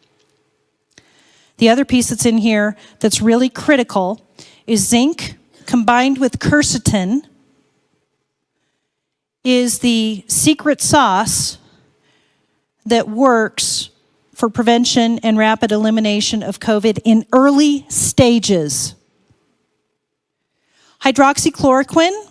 The other piece that's in here that's really critical is zinc combined with quercetin is the secret sauce that works for prevention and rapid elimination of COVID in early stages. Hydroxychloroquine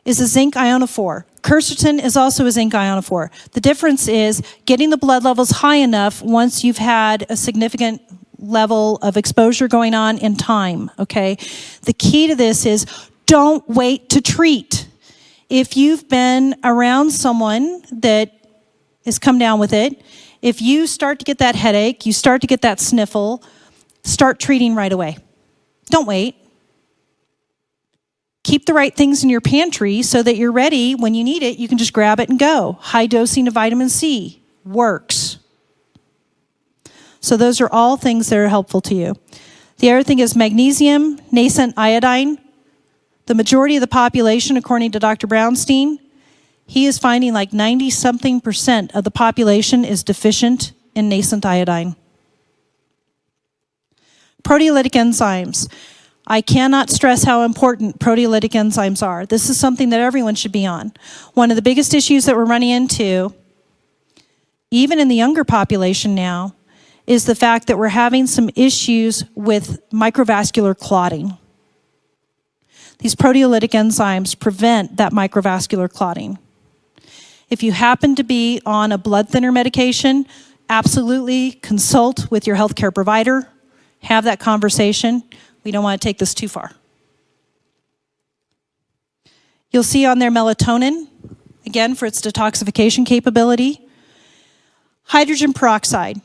is a zinc ionophore. Quercetin is also a zinc ionophore. The difference is getting the blood levels high enough once you've had a significant level of exposure going on in time, okay? The key to this is don't wait to treat. If you've been around someone that has come down with it, if you start to get that headache, you start to get that sniffle, start treating right away. Don't wait. Keep the right things in your pantry so that you're ready when you need it, you can just grab it and go. High dosing of vitamin C works. So those are all things that are helpful to you. The other thing is magnesium, nascent iodine. The majority of the population, according to Dr. Brownstein, he is finding like 90-something% of the population is deficient in nascent iodine. Proteolytic enzymes. I cannot stress how important proteolytic enzymes are. This is something that everyone should be on. One of the biggest issues that we're running into, even in the younger population now, is the fact that we're having some issues with microvascular clotting. These proteolytic enzymes prevent that microvascular clotting. If you happen to be on a blood thinner medication, absolutely consult with your healthcare provider, have that conversation. We don't want to take this too far. You'll see on there melatonin, again for its detoxification capability. Hydrogen peroxide.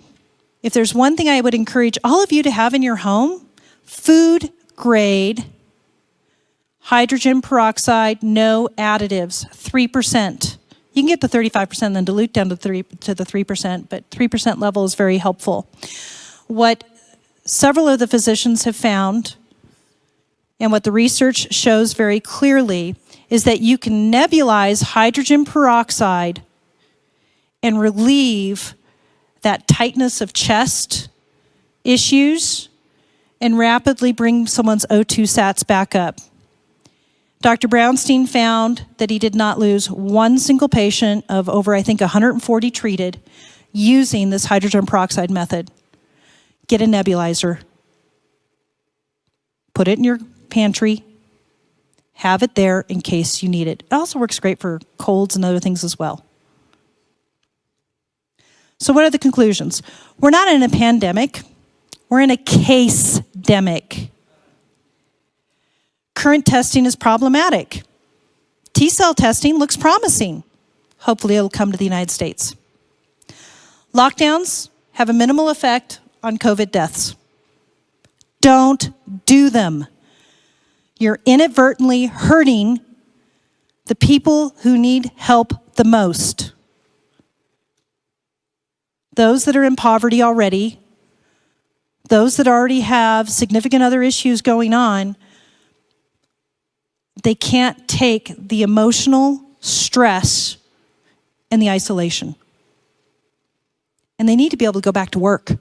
If there's one thing I would encourage all of you to have in your home, food grade hydrogen peroxide, no additives, 3%. You can get to 35% and then dilute down to the 3%, but 3% level is very helpful. What several of the physicians have found, and what the research shows very clearly, is that you can nebulize hydrogen peroxide and relieve that tightness of chest issues and rapidly bring someone's O2 sats back up. Dr. Brownstein found that he did not lose one single patient of over, I think, 140 treated using this hydrogen peroxide method. Get a nebulizer. Put it in your pantry. Have it there in case you need it. It also works great for colds and other things as well. So what are the conclusions? We're not in a pandemic. We're in a case-demic. Current testing is problematic. T-cell testing looks promising. Hopefully it'll come to the United States. Lockdowns have a minimal effect on COVID deaths. Don't do them. You're inadvertently hurting the people who need help the most. Those that are in poverty already, those that already have significant other issues going on, they can't take the emotional stress and the isolation. And they need to be able to go back to work.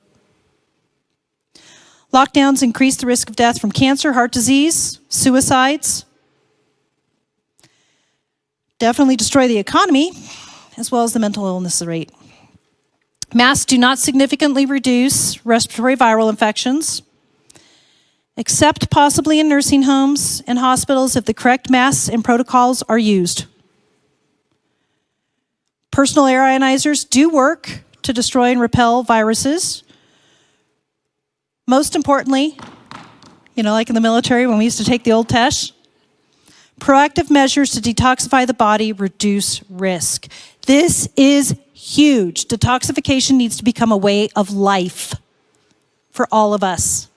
Lockdowns increase the risk of death from cancer, heart disease, suicides. Definitely destroy the economy, as well as the mental illness rate. Masks do not significantly reduce respiratory viral infections, except possibly in nursing homes and hospitals if the correct masks and protocols are used. Personal air ionizers do work to destroy and repel viruses. Most importantly, like in the military when we used to take the old test, proactive measures to detoxify the body reduce risk. This is huge. Detoxification needs to become a way of life for all of us.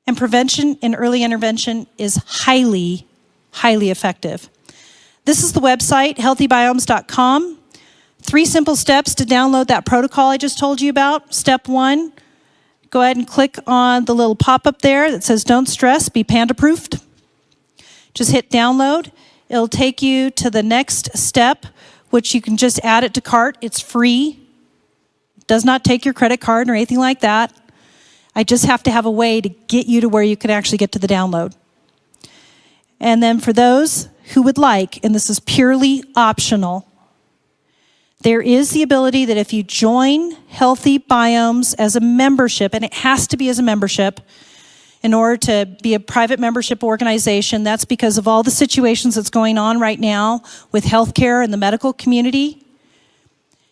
And prevention and early intervention is highly, highly effective. This is the website, healthybiomes.com. 3 simple steps to download that protocol I just told you about. Step 1, go ahead and click on the little pop-up there that says, "Don't stress, be panda-proofed." Just hit download. It'll take you to the next step, which you can just add it to cart. It's free. It does not take your credit card or anything like that. I just have to have a way to get you to where you can actually get to the download. And then for those who would like, and this is purely optional, there is the ability that if you join Healthy Biomes as a membership, and it has to be as a membership in order to be a private membership organization, that's because of all the situations that's going on right now with healthcare and the medical community.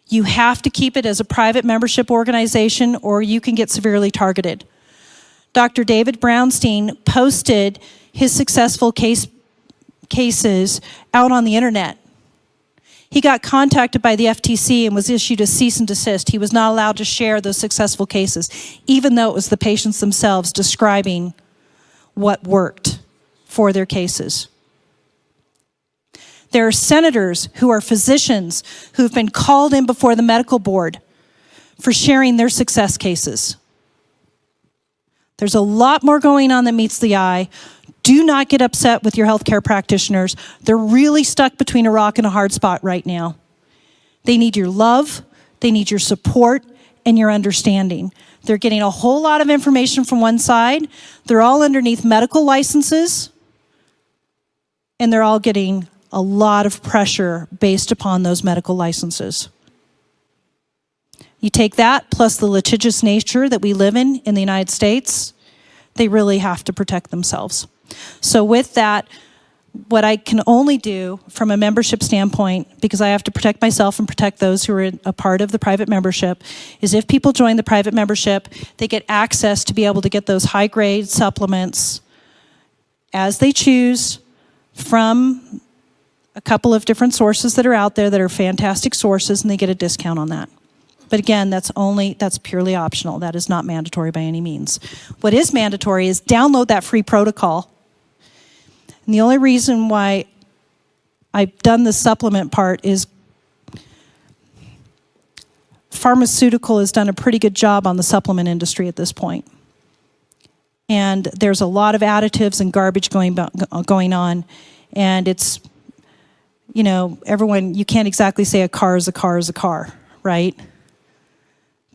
You have to keep it as a private membership organization or you can get severely targeted. Dr. David Brownstein posted his successful cases out on the internet. He got contacted by the FTC and was issued a cease and desist. He was not allowed to share those successful cases, even though it was the patients themselves describing what worked for their cases. There are senators who are physicians who've been called in before the medical board for sharing their success cases. There's a lot more going on than meets the eye. Do not get upset with your healthcare practitioners. They're really stuck between a rock and a hard spot right now. They need your love, they need your support, and your understanding. They're getting a whole lot of information from one side. They're all underneath medical licenses, and they're all getting a lot of pressure based upon those medical licenses. You take that plus the litigious nature that we live in the United States, they really have to protect themselves. So with that, what I can only do from a membership standpoint, because I have to protect myself and protect those who are a part of the private membership, is if people join the private membership, they get access to be able to get those high-grade supplements as they choose from a couple of different sources that are out there that are fantastic sources, and they get a discount on that. But again, that's purely optional. That is not mandatory by any means. What is mandatory is download that free protocol. And the only reason why I've done the supplement part is pharmaceutical has done a pretty good job on the supplement industry at this point. And there's a lot of additives and garbage going on. And it's, you know, everyone, you can't exactly say a car is a car is a car, right?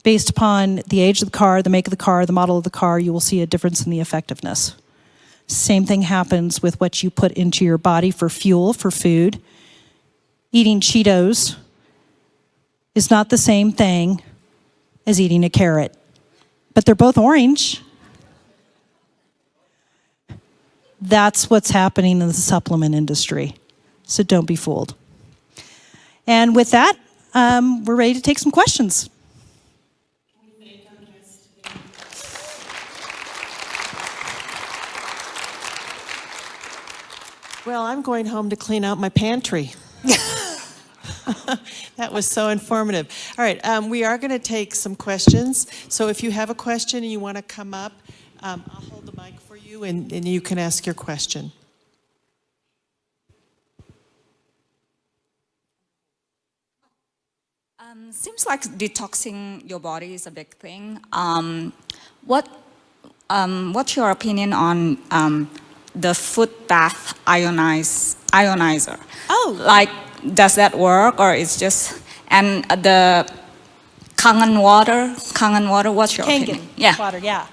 Based upon the age of the car, the make of the car, the model of the car, you will see a difference in the effectiveness. Same thing happens with what you put into your body for fuel, for food. Eating Cheetos is not the same thing as eating a carrot, but they're both orange. That's what's happening in the supplement industry, so don't be fooled. And with that, we're ready to take some questions. Well, I'm going home to clean out my pantry. That was so informative. All right, we are going to take some questions. So if you have a question and you want to come up, I'll hold the mic for you and you can ask your question. Seems like detoxing your body is a big thing. What's your opinion on the foot bath ionizer? Oh. Like, does that work or it's just, and the Kangen water, what's your opinion? Kangen water, yeah.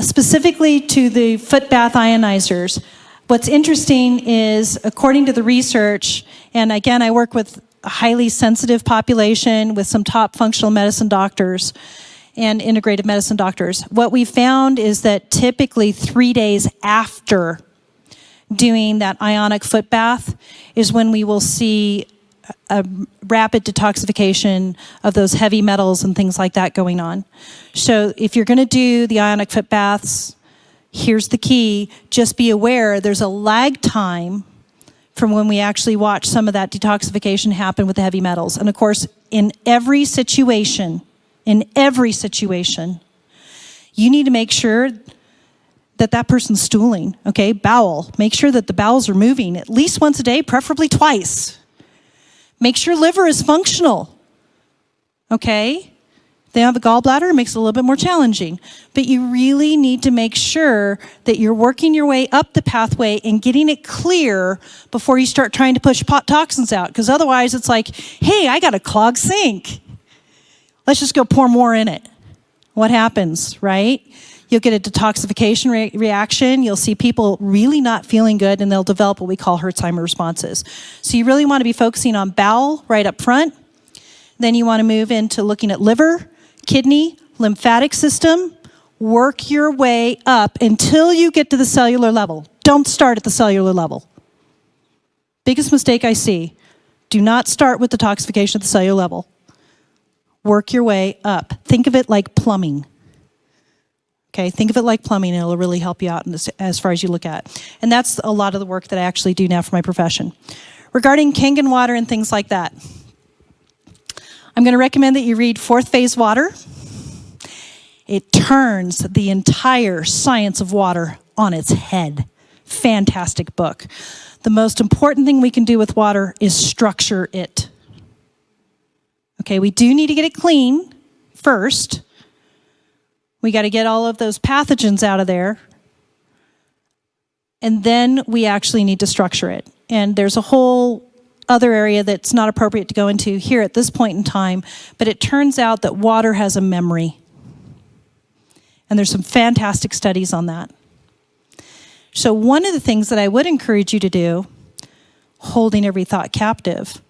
Specifically to the foot bath ionizers, what's interesting is, according to the research, and again, I work with a highly sensitive population with some top functional medicine doctors and integrative medicine doctors. What we found is that typically 3 days after doing that ionic foot bath is when we will see a rapid detoxification of those heavy metals and things like that going on. So if you're going to do the ionic foot baths, here's the key. Just be aware there's a lag time from when we actually watch some of that detoxification happen with the heavy metals. And of course, in every situation, you need to make sure that that person's stooling, okay? Bowel. Make sure that the bowels are moving at least once a day, preferably twice. Make sure liver is functional, okay? If they have a gallbladder, it makes it a little bit more challenging. But you really need to make sure that you're working your way up the pathway and getting it clear before you start trying to push toxins out. Because otherwise it's like, hey, I got a clogged sink. Let's just go pour more in it. What happens, right? You'll get a detoxification reaction. You'll see people really not feeling good, and they'll develop what we call Hertzheimer responses. So you really want to be focusing on bowel right up front. Then you want to move into looking at liver, kidney, lymphatic system. Work your way up until you get to the cellular level. Don't start at the cellular level. Biggest mistake I see. Do not start with detoxification at the cellular level. Work your way up. Think of it like plumbing. Okay, think of it like plumbing, and it'll really help you out as far as you look at. And that's a lot of the work that I actually do now for my profession. Regarding Kangen water and things like that, I'm going to recommend that you read Fourth Phase Water. It turns the entire science of water on its head. Fantastic book. The most important thing we can do with water is structure it. Okay, we do need to get it clean first. We got to get all of those pathogens out of there. And then we actually need to structure it. And there's a whole other area that's not appropriate to go into here at this point in time, but it turns out that water has a memory. And there's some fantastic studies on that. So one of the things that I would encourage you to do, holding every thought captive,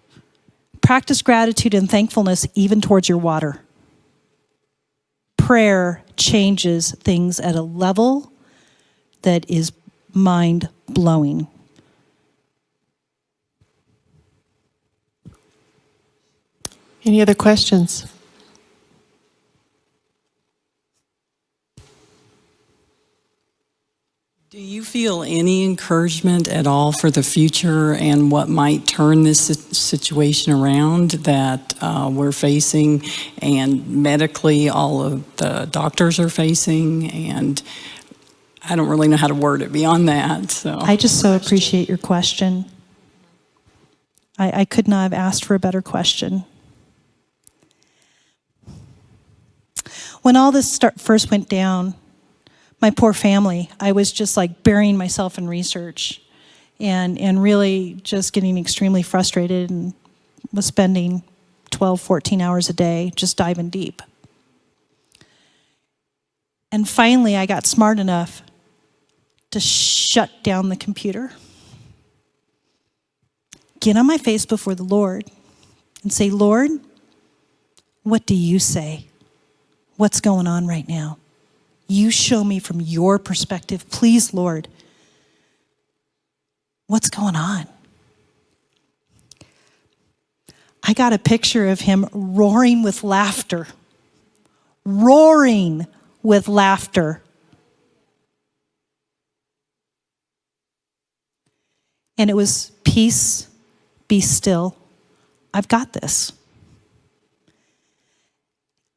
practice gratitude and thankfulness even towards your water. Prayer changes things at a level that is mind-blowing. Any other questions? Do you feel any encouragement at all for the future and what might turn this situation around that we're facing, and medically all of the doctors are facing? And I don't really know how to word it beyond that. So I just so appreciate your question. I could not have asked for a better question. When all this first went down, my poor family, I was just like burying myself in research and really just getting extremely frustrated, and was spending 12, 14 hours a day just diving deep. And finally, I got smart enough to shut down the computer, get on my face before the Lord and say, Lord, what do you say? What's going on right now? You show me from your perspective, please, Lord. What's going on? I got a picture of him roaring with laughter. Roaring with laughter. And it was, peace, be still. I've got this.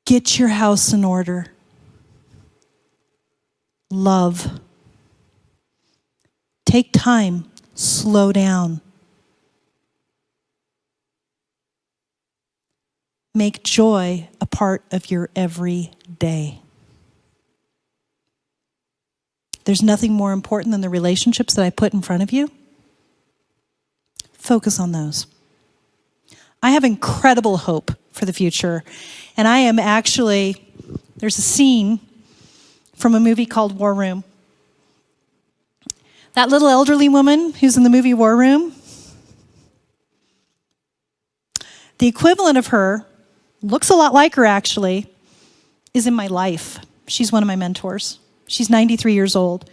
Get your house in order. Love. Take time. Slow down. Make joy a part of your every day. There's nothing more important than the relationships that I put in front of you. Focus on those. I have incredible hope for the future. And I am actually, there's a scene from a movie called War Room. That little elderly woman who's in the movie War Room, the equivalent of her, looks a lot like her actually, is in my life. She's one of my mentors. She's 93 years old.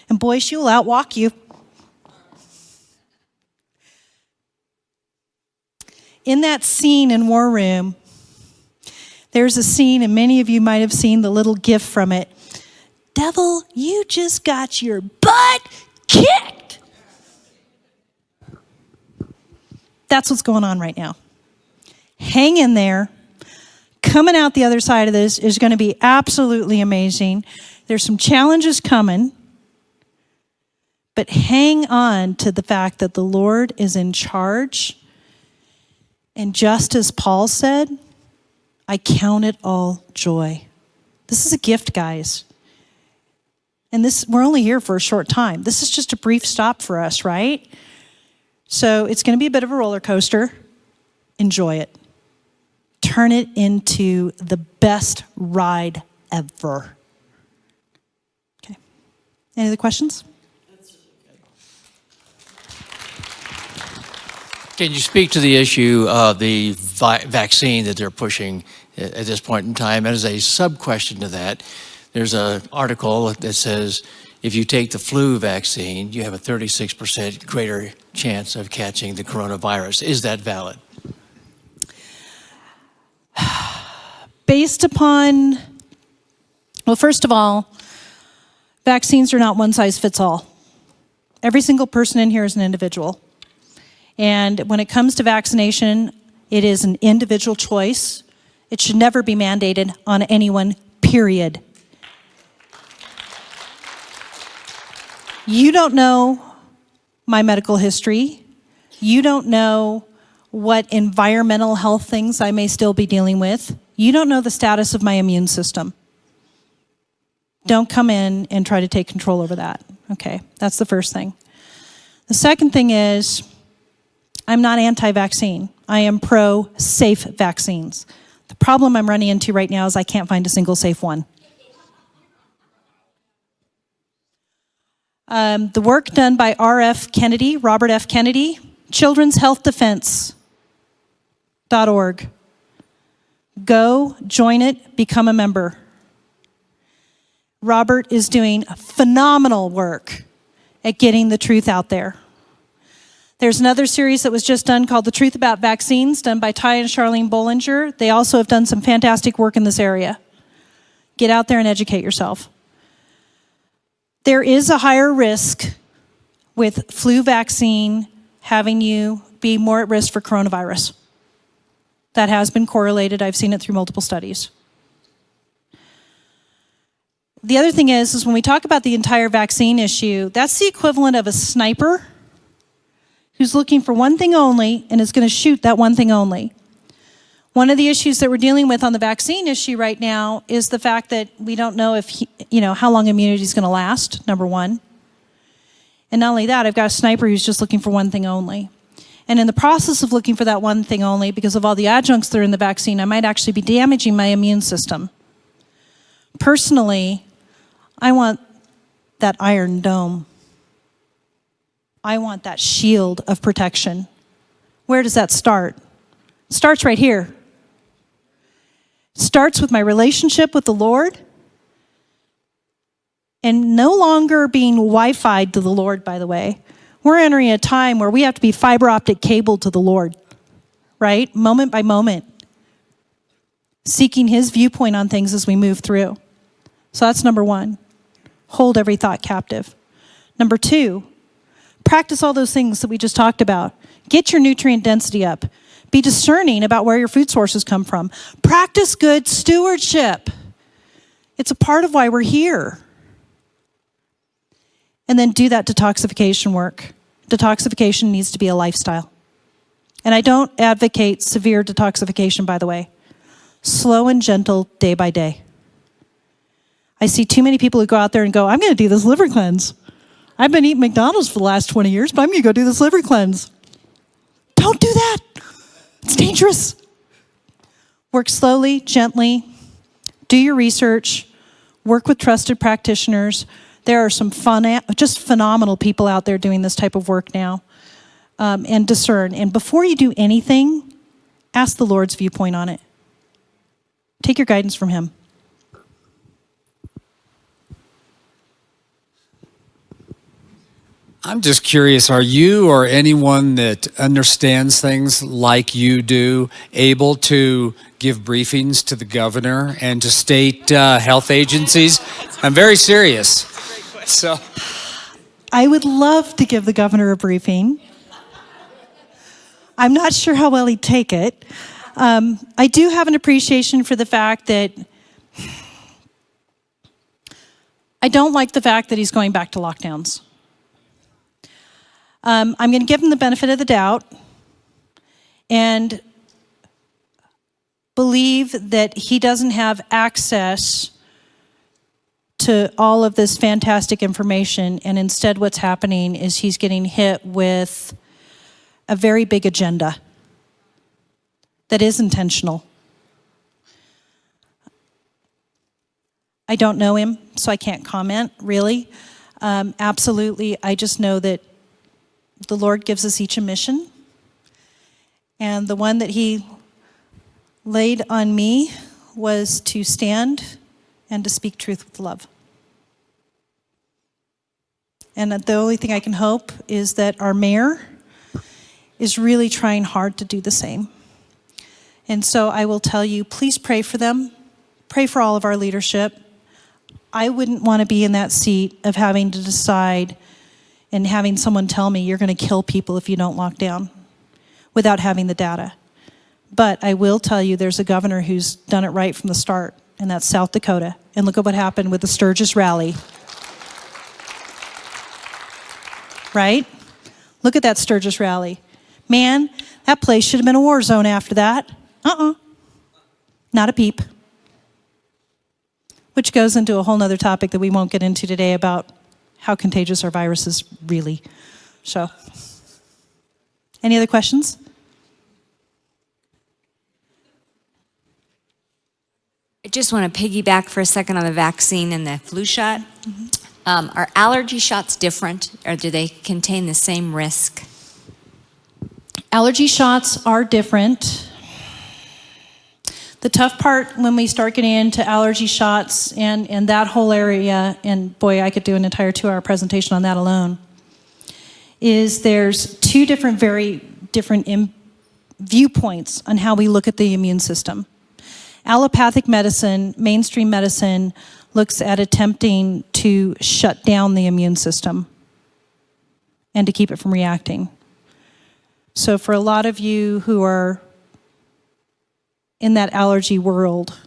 And boy, she will outwalk you. In that scene in War Room, there's a scene, and many of you might have seen the little gif from it. Devil, you just got your butt kicked. That's what's going on right now. Hang in there. Coming out the other side of this is going to be absolutely amazing. There's some challenges coming, but hang on to the fact that the Lord is in charge. And just as Paul said, I count it all joy. This is a gift, guys. And we're only here for a short time. This is just a brief stop for us, right? So it's going to be a bit of a roller coaster. Enjoy it. Turn it into the best ride ever. Any other questions? Can you speak to the issue of the vaccine that they're pushing at this point in time? And as a sub-question to that, there's an article that says if you take the flu vaccine, you have a 36% greater chance of catching the coronavirus. Is that valid? Based upon, well, first of all, vaccines are not one size fits all. Every single person in here is an individual. And when it comes to vaccination, it is an individual choice. It should never be mandated on anyone, period. You don't know my medical history. You don't know what environmental health things I may still be dealing with. You don't know the status of my immune system. Don't come in and try to take control over that. Okay, that's the first thing. The second thing is, I'm not anti-vaccine. I am pro-safe vaccines. The problem I'm running into right now is I can't find a single safe one. The work done by Robert F. Kennedy, children'shealthdefense.org. Go, join it, become a member. Robert is doing phenomenal work at getting the truth out there. There's another series that was just done called The Truth About Vaccines, done by Ty and Charlene Bollinger. They also have done some fantastic work in this area. Get out there and educate yourself. There is a higher risk with flu vaccine having you be more at risk for coronavirus. That has been correlated. I've seen it through multiple studies. The other thing is when we talk about the entire vaccine issue, that's the equivalent of a sniper who's looking for one thing only and is going to shoot that one thing only. One of the issues that we're dealing with on the vaccine issue right now is the fact that we don't know if, how long immunity is going to last, number one. And not only that, I've got a sniper who's just looking for one thing only. And in the process of looking for that one thing only, because of all the adjuncts that are in the vaccine, I might actually be damaging my immune system. Personally, I want that iron dome. I want that shield of protection. Where does that start? It starts right here. It starts with my relationship with the Lord and no longer being Wi-Fi'd to the Lord, by the way. We're entering a time where we have to be fiber optic cabled to the Lord, right? Moment by moment. Seeking his viewpoint on things as we move through. So that's number one. Hold every thought captive. Number two, practice all those things that we just talked about. Get your nutrient density up. Be discerning about where your food sources come from. Practice good stewardship. It's a part of why we're here. And then do that detoxification work. Detoxification needs to be a lifestyle. And I don't advocate severe detoxification, by the way. Slow and gentle, day by day. I see too many people who go out there and go, I'm going to do this liver cleanse. I've been eating McDonald's for the last 20 years, but I'm going to go do this liver cleanse. Don't do that. It's dangerous. Work slowly, gently. Do your research. Work with trusted practitioners. There are some just phenomenal people out there doing this type of work now. And discern. And before you do anything, ask the Lord's viewpoint on it. Take your guidance from him. I'm just curious, are you or anyone that understands things like you do able to give briefings to the governor and to state health agencies? I'm very serious. So, I would love to give the governor a briefing. I'm not sure how well he'd take it. I do have an appreciation for the fact that I don't like the fact that he's going back to lockdowns. I'm going to give him the benefit of the doubt and believe that he doesn't have access to all of this fantastic information, and instead what's happening is he's getting hit with a very big agenda that is intentional. I don't know him, so I can't comment, really. Absolutely. I just know that the Lord gives us each a mission. And the one that he laid on me was to stand and to speak truth with love. And the only thing I can hope is that our mayor is really trying hard to do the same. And so I will tell you, please pray for them. Pray for all of our leadership. I wouldn't want to be in that seat of having to decide and having someone tell me you're going to kill people if you don't lock down without having the data. But I will tell you there's a governor who's done it right from the start, and that's South Dakota. And look at what happened with the Sturgis rally. Right? Look at that Sturgis rally. Man, that place should have been a war zone after that. Not a peep. Which goes into a whole nother topic that we won't get into today about how contagious are viruses really. So, any other questions? I just want to piggyback for a second on the vaccine and the flu shot. Are allergy shots different, or do they contain the same risk? Allergy shots are different. The tough part when we start getting into allergy shots and that whole area, and boy, I could do an entire 2-hour presentation on that alone, is there's two very different viewpoints on how we look at the immune system. Allopathic medicine, mainstream medicine, looks at attempting to shut down the immune system and to keep it from reacting. So for a lot of you who are in that allergy world,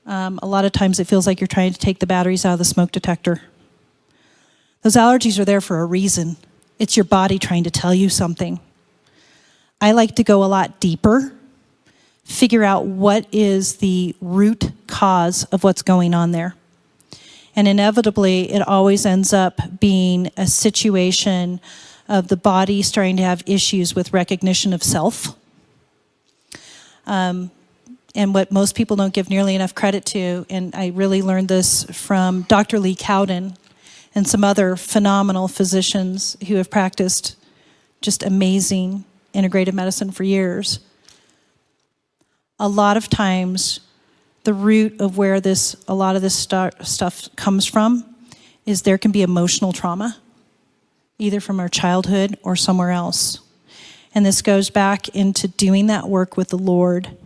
a lot of times it feels like you're trying to take the batteries out of the smoke detector. Those allergies are there for a reason. It's your body trying to tell you something. I like to go a lot deeper, figure out what is the root cause of what's going on there. And inevitably, it always ends up being a situation of the body starting to have issues with recognition of self. And what most people don't give nearly enough credit to, and I really learned this from Dr. Lee Cowden and some other phenomenal physicians who have practiced just amazing integrative medicine for years. A lot of times, the root of where a lot of this stuff comes from is there can be emotional trauma, either from our childhood or somewhere else. And this goes back into doing that work with the Lord,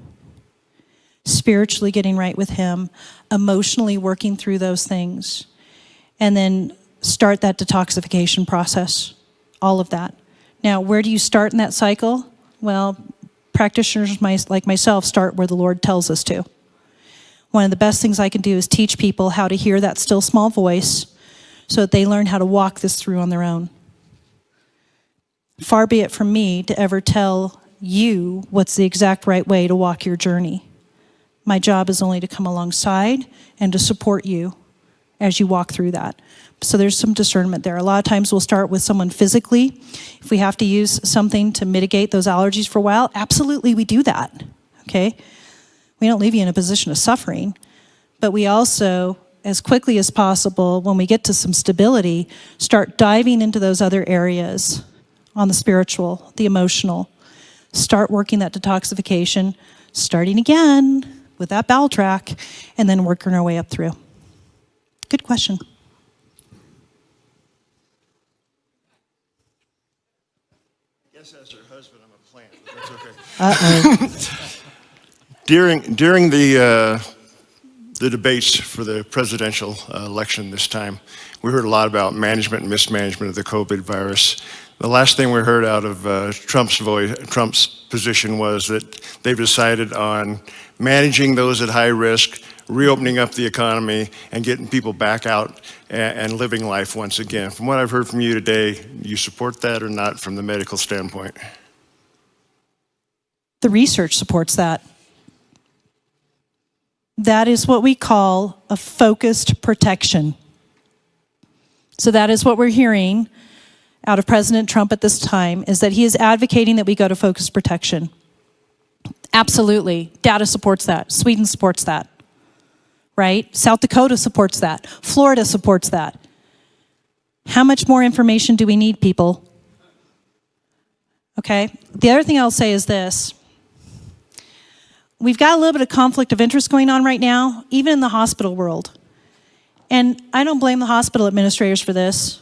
spiritually getting right with Him, emotionally working through those things, and then start that detoxification process, all of that. Now, where do you start in that cycle? Well, practitioners like myself start where the Lord tells us to. One of the best things I can do is teach people how to hear that still small voice so that they learn how to walk this through on their own. Far be it from me to ever tell you what's the exact right way to walk your journey. My job is only to come alongside and to support you as you walk through that. So there's some discernment there. A lot of times we'll start with someone physically. If we have to use something to mitigate those allergies for a while, absolutely we do that, okay? We don't leave you in a position of suffering, but we also, as quickly as possible, when we get to some stability, start diving into those other areas on the spiritual, the emotional. Start working that detoxification, starting again with that bowel track, and then working our way up through. Good question. Yes, as her husband, I'm a plant, but that's okay. During the debates for the presidential election this time, we heard a lot about management and mismanagement of the COVID virus. The last thing we heard out of Trump's position was that they've decided on managing those at high risk, reopening up the economy, and getting people back out and living life once again. From what I've heard from you today, you support that or not from the medical standpoint? The research supports that. That is what we call a focused protection. So that is what we're hearing out of President Trump at this time, is that he is advocating that we go to focused protection. Absolutely. Data supports that. Sweden supports that. Right? South Dakota supports that. Florida supports that. How much more information do we need, people? Okay? The other thing I'll say is this. We've got a little bit of conflict of interest going on right now, even in the hospital world. And I don't blame the hospital administrators for this.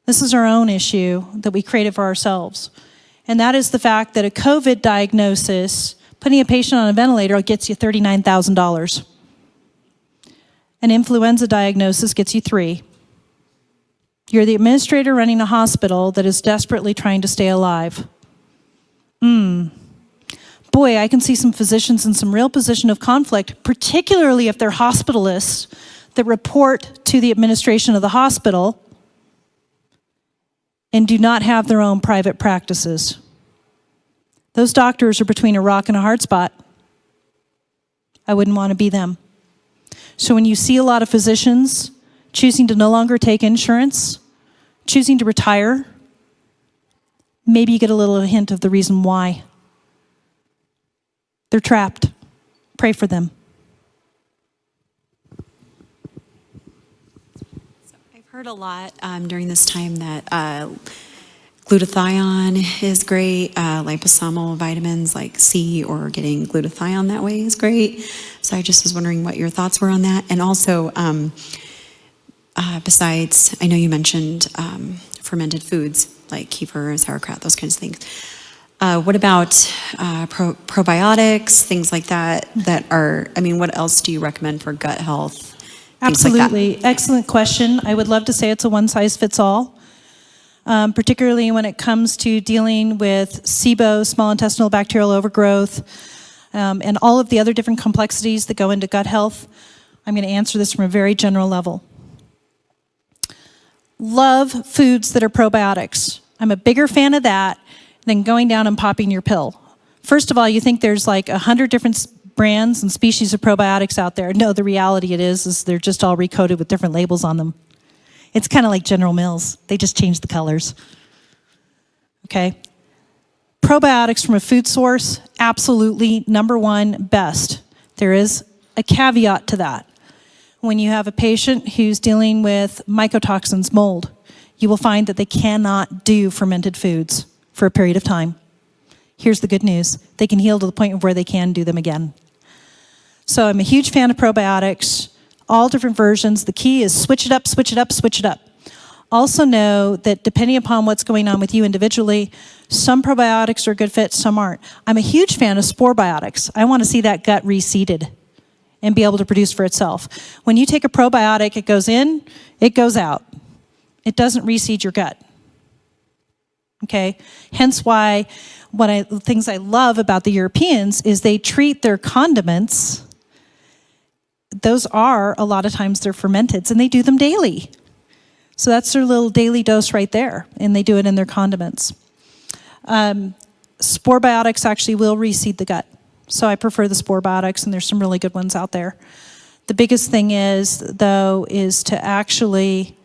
This is our own issue that we created for ourselves. And that is the fact that a COVID diagnosis, putting a patient on a ventilator, gets you $39,000. An influenza diagnosis gets you $3,000. You're the administrator running a hospital that is desperately trying to stay alive. Boy, I can see some physicians in some real position of conflict, particularly if they're hospitalists that report to the administration of the hospital and do not have their own private practices. Those doctors are between a rock and a hard spot. I wouldn't want to be them. So when you see a lot of physicians choosing to no longer take insurance, choosing to retire, maybe you get a little hint of the reason why. They're trapped. Pray for them. I've heard a lot during this time that glutathione is great, liposomal vitamins like C or getting glutathione that way is great. So I just was wondering what your thoughts were on that. And also, besides, I know you mentioned fermented foods like kefir, sauerkraut, those kinds of things. What about probiotics, things like that, what else do you recommend for gut health? Absolutely. Like excellent question. I would love to say it's a one-size-fits-all, particularly when it comes to dealing with SIBO, small intestinal bacterial overgrowth, and all of the other different complexities that go into gut health. I'm going to answer this from a very general level. Love foods that are probiotics. I'm a bigger fan of that than going down and popping your pill. First of all, you think there's like 100 different brands and species of probiotics out there. No, the reality is they're just all recoded with different labels on them. It's kind of like General Mills. They just change the colors. Okay? Probiotics from a food source, absolutely number one, best. There is a caveat to that. When you have a patient who's dealing with mycotoxins, mold, you will find that they cannot do fermented foods for a period of time. Here's the good news. They can heal to the point of where they can do them again. So I'm a huge fan of probiotics, all different versions. The key is switch it up, switch it up, switch it up. Also know that depending upon what's going on with you individually, some probiotics are a good fit, some aren't. I'm a huge fan of spore biotics. I want to see that gut reseeded and be able to produce for itself. When you take a probiotic, it goes in, it goes out. It doesn't reseed your gut. Okay, hence why the things I love about the Europeans is they treat their condiments, those are, a lot of times they're fermented, and they do them daily. So that's their little daily dose right there, and they do it in their condiments. Spore biotics actually will reseed the gut. So I prefer the spore biotics, and there's some really good ones out there. The biggest thing is, though, is to actually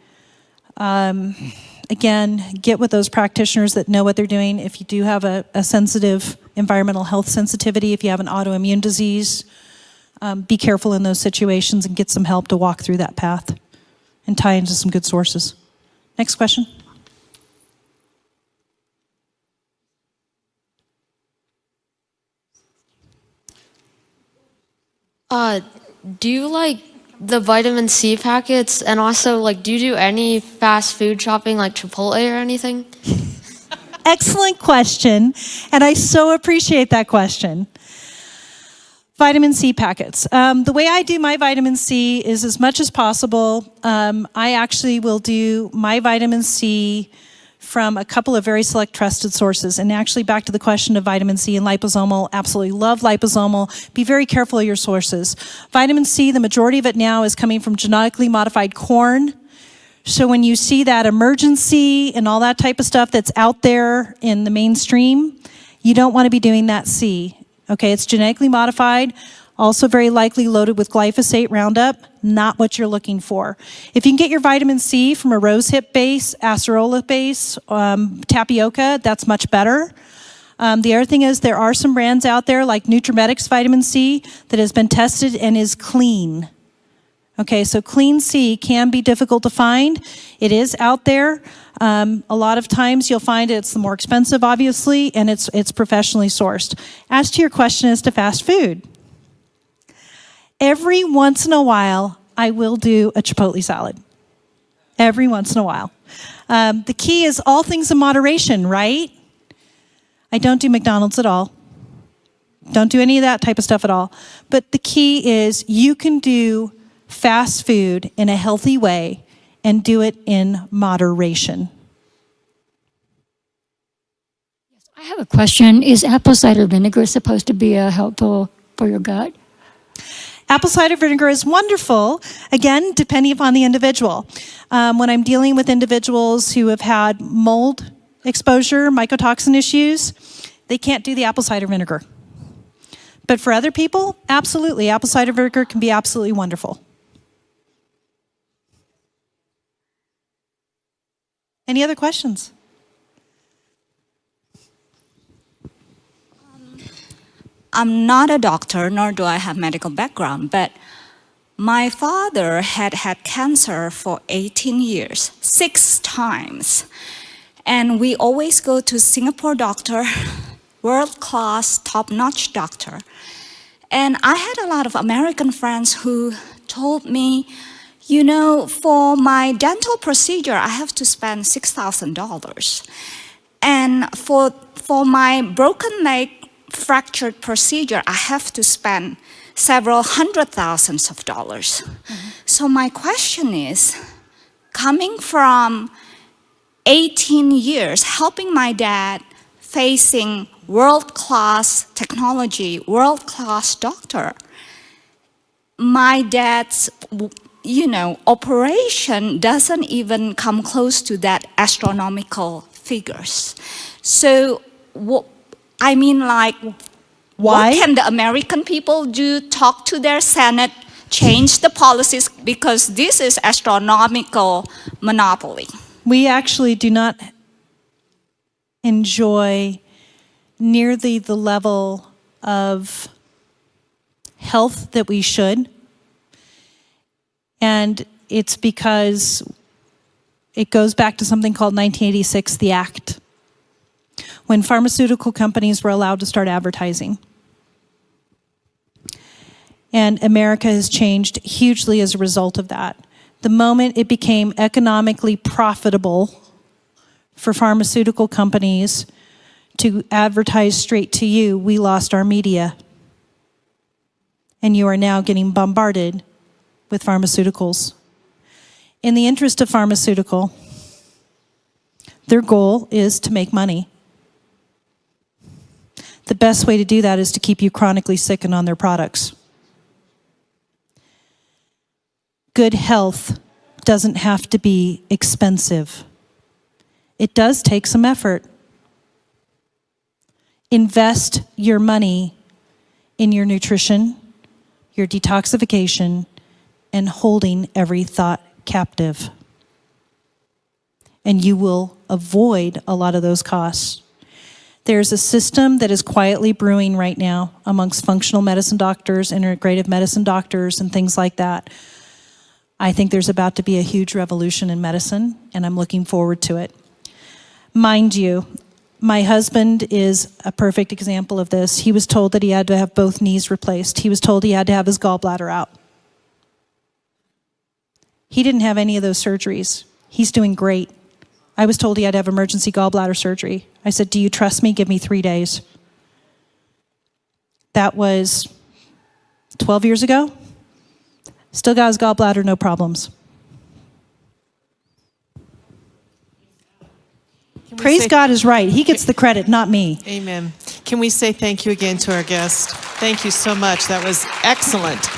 again, get with those practitioners that know what they're doing. If you do have a sensitive environmental health sensitivity, if you have an autoimmune disease, be careful in those situations and get some help to walk through that path and tie into some good sources. Next question. Do you like the vitamin C packets, and also do you do any fast food shopping like Chipotle or anything? Excellent question, and I so appreciate that question. Vitamin C packets. The way I do my vitamin C is as much as possible. I actually will do my vitamin C from a couple of very select trusted sources. And actually back to the question of vitamin C and liposomal, absolutely love liposomal. Be very careful of your sources. Vitamin C, the majority of it now is coming from genetically modified corn. So when you see that emergency and all that type of stuff that's out there in the mainstream, you don't want to be doing that C. Okay, it's genetically modified, also very likely loaded with glyphosate, Roundup, not what you're looking for. If you can get your vitamin C from a rosehip base, acerola base, tapioca, that's much better. The other thing is there are some brands out there like Nutrimetics vitamin C that has been tested and is clean. Okay, so Clean C can be difficult to find. It is out there. A lot of times you'll find it's more expensive, obviously, and it's professionally sourced. As to your question as to fast food, every once in a while, I will do a Chipotle salad. Every once in a while. The key is all things in moderation, right? I don't do McDonald's at all. Don't do any of that type of stuff at all. But the key is you can do fast food in a healthy way and do it in moderation. I have a question. Is apple cider vinegar supposed to be helpful for your gut? Apple cider vinegar is wonderful, again, depending upon the individual. When I'm dealing with individuals who have had mold exposure, mycotoxin issues, they can't do the apple cider vinegar. But for other people, absolutely, apple cider vinegar can be absolutely wonderful. Any other questions? I'm not a doctor, nor do I have medical background, but my father had had cancer for 18 years, 6 times. And we always go to Singapore doctor, world-class, top-notch doctor. And I had a lot of American friends who told me, you know, for my dental procedure, I have to spend $6,000. And for my broken leg fractured procedure, I have to spend several hundred thousands of dollars. Mm-hmm. So my question is, coming from 18 years, helping my dad, facing world-class technology, world-class doctor, my dad's, operation doesn't even come close to that astronomical figures. So, why? What can the American people do? Talk to their Senate, change the policies, because this is astronomical monopoly. We actually do not enjoy nearly the level of health that we should. And it's because it goes back to something called 1986, the Act, when pharmaceutical companies were allowed to start advertising. And America has changed hugely as a result of that. The moment it became economically profitable for pharmaceutical companies to advertise straight to you, we lost our media. And you are now getting bombarded with pharmaceuticals. In the interest of pharmaceutical, their goal is to make money. The best way to do that is to keep you chronically sick and on their products. Good health doesn't have to be expensive. It does take some effort. Invest your money in your nutrition, your detoxification, and holding every thought captive. And you will avoid a lot of those costs. There's a system that is quietly brewing right now amongst functional medicine doctors, integrative medicine doctors, and things like that. I think there's about to be a huge revolution in medicine, and I'm looking forward to it. Mind you, my husband is a perfect example of this. He was told that he had to have both knees replaced. He was told he had to have his gallbladder out. He didn't have any of those surgeries. He's doing great. I was told he had to have emergency gallbladder surgery. I said, do you trust me? Give me 3 days. That was 12 years ago. Still got his gallbladder, no problems. Praise God is right. He gets the credit, not me. Amen. Can we say thank you again to our guest? Thank you so much. That was excellent.